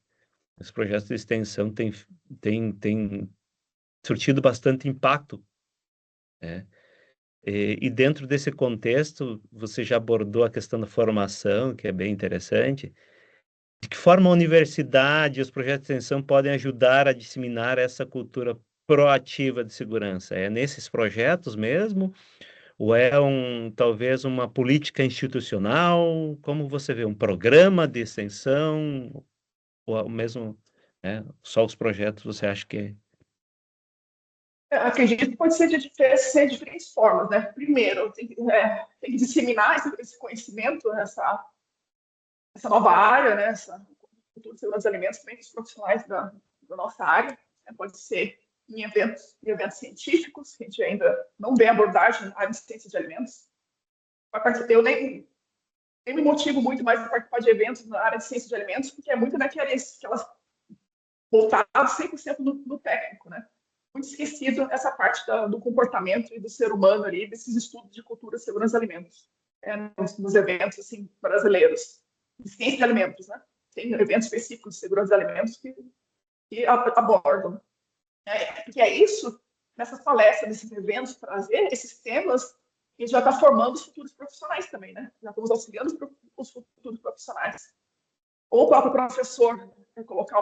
Os projetos de extensão têm surtido bastante impacto, né? E dentro desse contexto, você já abordou a questão da formação, que é bem interessante. De que forma a universidade e os projetos de extensão podem ajudar a disseminar essa cultura proativa de segurança? É nesses projetos mesmo? Ou é talvez uma política institucional? Como você vê, um programa de extensão? Ou mesmo, só os projetos você acha que... Acredito que pode ser de diferentes formas, né? Primeiro, tem que disseminar esse conhecimento, essa nova área, né? Essa cultura de segurança de alimentos, também dos profissionais da nossa área. Né? Pode ser em eventos científicos, que a gente ainda não vê abordagem na área de ciência de alimentos. Eu nem me motivo muito mais a participar de eventos na área de ciência de alimentos, porque é muito daquelas voltadas 100% no técnico, né? Muito esquecido essa parte do comportamento e do ser humano ali, desses estudos de cultura e segurança de alimentos, nos eventos assim, brasileiros, de ciência de alimentos, né? Tem eventos específicos de segurança de alimentos que abordam. Porque é isso, nessas palestras, nesses eventos, trazer esses temas, a gente já está formando os futuros profissionais também, né? Já estamos auxiliando os futuros profissionais. Ou o próprio professor colocar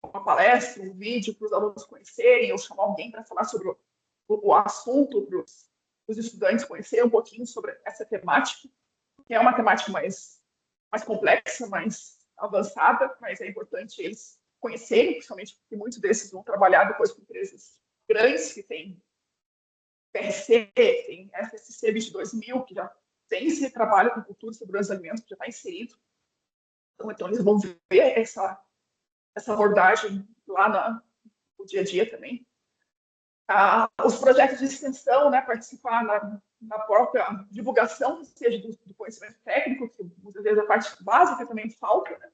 uma palestra, um vídeo para os alunos conhecerem, ou chamar alguém para falar sobre o assunto, para os estudantes conhecerem um pouquinho sobre essa temática, que é uma temática mais complexa, mais avançada, mas é importante eles conhecerem, principalmente porque muitos desses vão trabalhar depois com empresas grandes, que tem PRC, tem FSC 22000, que já tem esse trabalho com cultura e segurança de alimentos, que já está inserido. Então, eles vão ver essa abordagem lá no dia a dia também. Os projetos de extensão, né, participar na própria divulgação, seja do conhecimento técnico, que muitas vezes a parte básica também falta. Né?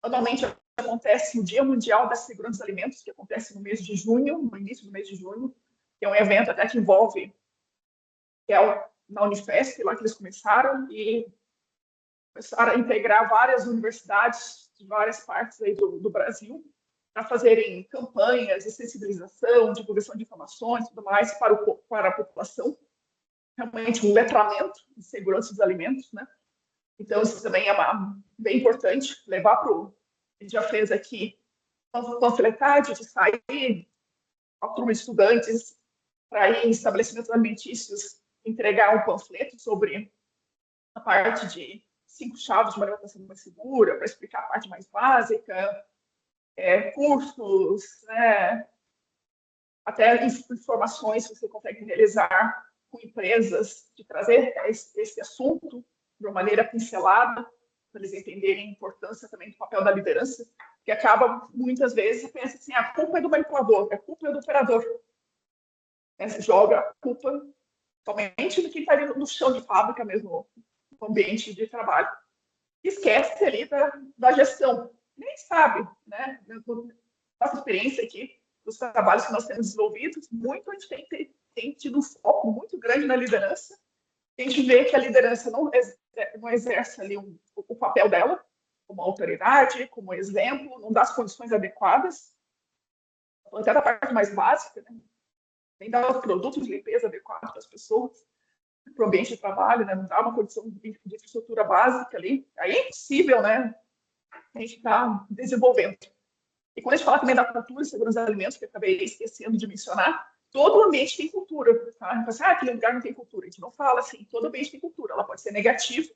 Anualmente acontece o Dia Mundial da Segurança dos Alimentos, que acontece no mês de junho, no início do mês de junho, que é um evento até que envolve, que é na Unifesp, lá que eles começaram a integrar várias universidades de várias partes aí do Brasil, para fazerem campanhas de sensibilização, divulgação de informações e tudo mais para a população. Realmente um letramento de segurança dos alimentos, né? Então, isso também é bem importante, levar para o... A gente já fez aqui uma panfletagem de sair, a turma de estudantes, para ir em estabelecimentos alimentícios, entregar um panfleto sobre a parte de 5 chaves de uma alimentação mais segura, para explicar a parte mais básica, cursos, né? Até informações que você consegue realizar com empresas, de trazer esse assunto de uma maneira pincelada, para eles entenderem a importância também do papel da liderança, que acaba, muitas vezes, pensa assim, a culpa é do manipulador, a culpa é do operador. Você joga a culpa somente do que está ali no chão de fábrica mesmo, no ambiente de trabalho. Esquece ali da gestão. Nem sabe, né? Nossa experiência aqui, dos trabalhos que nós temos desenvolvidos, muito a gente tem tido um foco muito grande na liderança. A gente vê que a liderança não exerce ali o papel dela, como autoridade, como exemplo, não dá as condições adequadas, até da parte mais básica, né? Nem dá os produtos de limpeza adequados para as pessoas, para o ambiente de trabalho, né? Não dá uma condição de infraestrutura básica ali. Aí é impossível, né? A gente está desenvolvendo. E quando a gente fala também da cultura e segurança dos alimentos, que eu acabei esquecendo de mencionar, todo ambiente tem cultura. Tá? A gente fala assim, aquele lugar não tem cultura. A gente não fala assim, todo ambiente tem cultura. Ela pode ser negativa,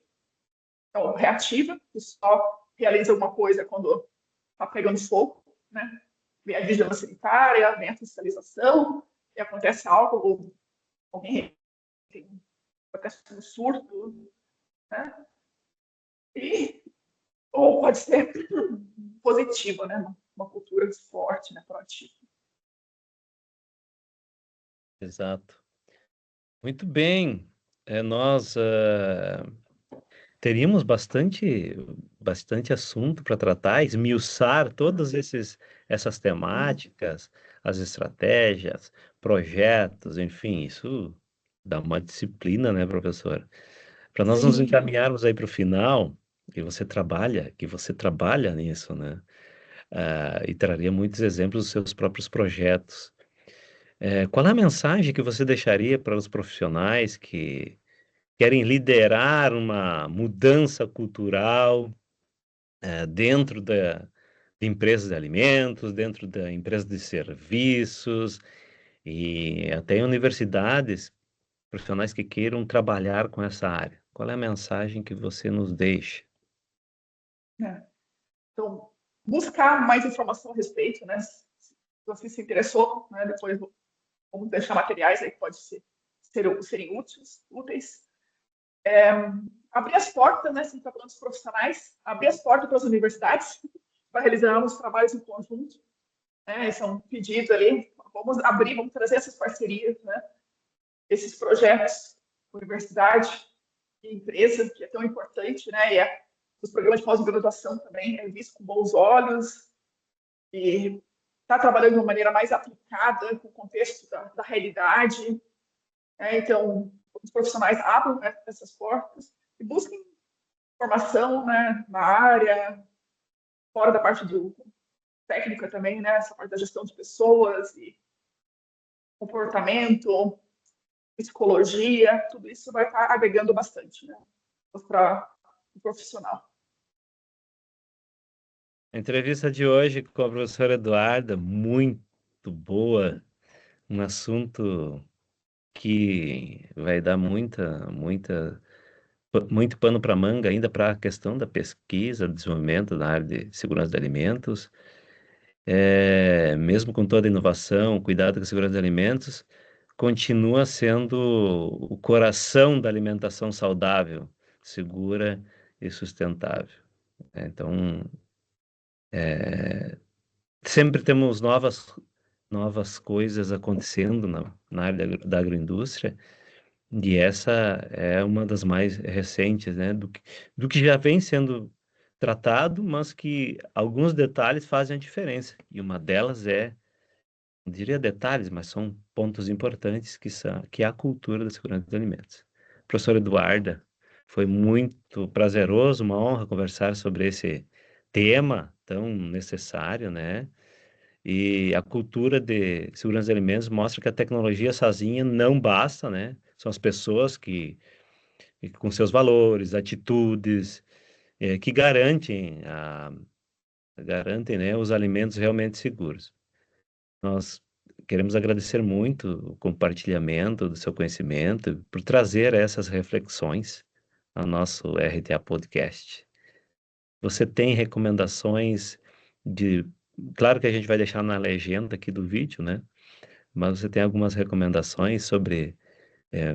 ou reativa, que só realiza alguma coisa quando está pegando fogo, né? Vem a vigilância sanitária, vem a fiscalização, e acontece algo, ou alguém acontece um surto, né? Ou pode ser positiva, né? Uma cultura forte, né? Proativa. Exato. Muito bem. Nós teríamos bastante assunto para tratar, esmiuçar todas essas temáticas, as estratégias, projetos, enfim, isso dá uma disciplina, né, professor? Para nós nos encaminharmos aí para o final, que você trabalha nisso, né? E traria muitos exemplos dos seus próprios projetos. Qual é a mensagem que você deixaria para os profissionais que querem liderar uma mudança cultural dentro de empresas de alimentos, dentro da empresa de serviços e até em universidades, profissionais que queiram trabalhar com essa área? Qual é a mensagem que você nos deixa? Então, buscar mais informação a respeito, né? você se interessou, né? Depois vamos deixar materiais aí que podem serem úteis. Abrir as portas, né? Se a gente está falando dos profissionais, abrir as portas para as universidades para realizarmos trabalhos em conjunto. Né? Esse é um pedido ali. Vamos abrir, vamos trazer essas parcerias, né? Esses projetos, universidade e empresa, que é tão importante, né? E os programas de pós-graduação também é visto com bons olhos e está trabalhando de uma maneira mais aplicada com o contexto da realidade. Né? Então, os profissionais abram, né, essas portas e busquem formação, né, na área, fora da parte do técnica também, né, essa parte da gestão de pessoas e comportamento, psicologia, tudo isso vai estar agregando bastante, né, para o profissional. A entrevista de hoje com a professora Eduarda, muito boa, um assunto que vai dar muito pano para manga ainda para a questão da pesquisa, desenvolvimento na área de segurança de alimentos. Mesmo com toda a inovação, cuidado com a segurança de alimentos, continua sendo o coração da alimentação saudável, segura e sustentável. Então, sempre temos novas coisas acontecendo na área da agroindústria, e essa é uma das mais recentes, né, do que já vem sendo tratado, mas que alguns detalhes fazem a diferença. E uma delas não diria detalhes, mas são pontos importantes que é a cultura da segurança dos alimentos. Professora Eduarda, foi muito prazeroso, uma honra conversar sobre esse tema tão necessário, né? E a cultura de segurança de alimentos mostra que a tecnologia sozinha não basta, né? São as pessoas que com seus valores, atitudes, que garantem, né, os alimentos realmente seguros. Nós queremos agradecer muito o compartilhamento do seu conhecimento, por trazer essas reflexões ao nosso RTA Podcast. Você tem recomendações de... Claro que a gente vai deixar na legenda aqui do vídeo, né? Mas você tem algumas recomendações sobre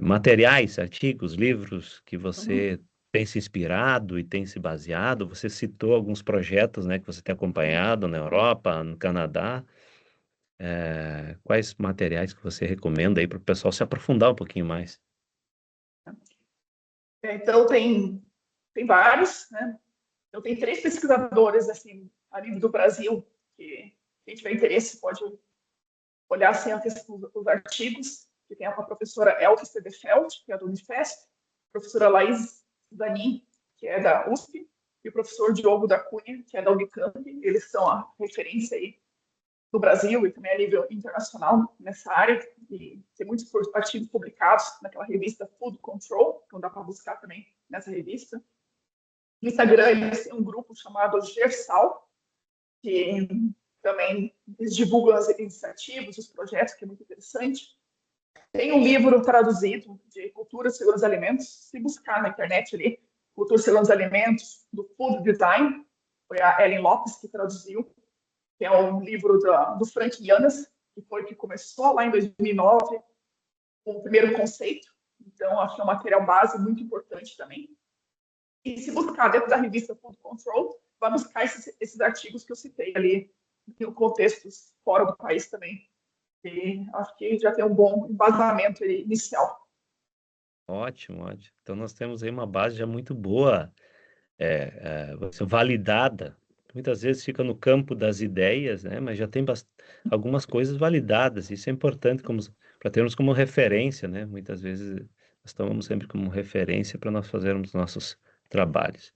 materiais, artigos, livros que você tem se inspirado e tem se baseado? Você citou alguns projetos, né, que você tem acompanhado na Europa, no Canadá. Quais materiais que você recomenda aí para o pessoal se aprofundar um pouquinho mais? Então, tem vários, né? Eu tenho 3 pesquisadores, assim, a nível do Brasil, que quem tiver interesse pode olhar, assim, os artigos, que tem a professora Elke Stedefeld, que é do Unifesp, a professora Laís Zanin, que é da USP, e o professor Diogo da Cunha, que é da Unicamp. Eles são a referência aí no Brasil e também a nível internacional nessa área, e tem muitos artigos publicados naquela revista Food Control, então dá para buscar também nessa revista. No Instagram, eles têm um grupo chamado Gersal, que também eles divulgam as iniciativas, os projetos, que é muito interessante. Tem um livro traduzido de Cultura e Segurança dos Alimentos, se buscar na internet ali, Cultura e Segurança dos Alimentos, do Food Design, foi a Ellen Lopes que traduziu, que é um livro do Frank Yanes, que começou lá em 2009 com o primeiro conceito. Então, acho que é um material base muito importante também. E se buscar dentro da revista Food Control, vai buscar esses artigos que eu citei ali, em contextos fora do país também. E acho que já tem um bom embasamento inicial. Ótimo, ótimo. Então nós temos aí uma base já muito boa, validada. Muitas vezes fica no campo das ideias, né? Mas já tem algumas coisas validadas. Isso é importante para termos como referência, né? Muitas vezes nós tomamos sempre como referência para nós fazermos nossos trabalhos.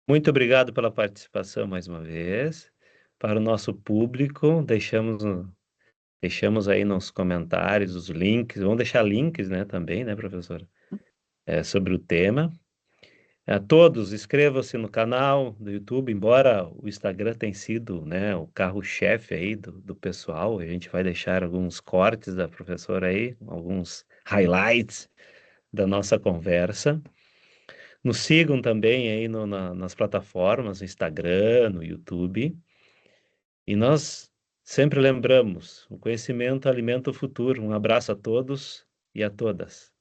Muito obrigado pela participação mais uma vez. Para o nosso público, deixamos aí nos comentários os links. Vamos deixar links, né, também, né, professora? Sobre o tema. A todos, inscrevam-se no canal do YouTube, embora o Instagram tenha sido, né, o carro-chefe aí do pessoal. A gente vai deixar alguns cortes da professora aí, alguns highlights da nossa conversa. Nos sigam também aí nas plataformas, no Instagram, no YouTube. E nós Sempre lembramos, o conhecimento alimenta o futuro. Um abraço a todos e a todas.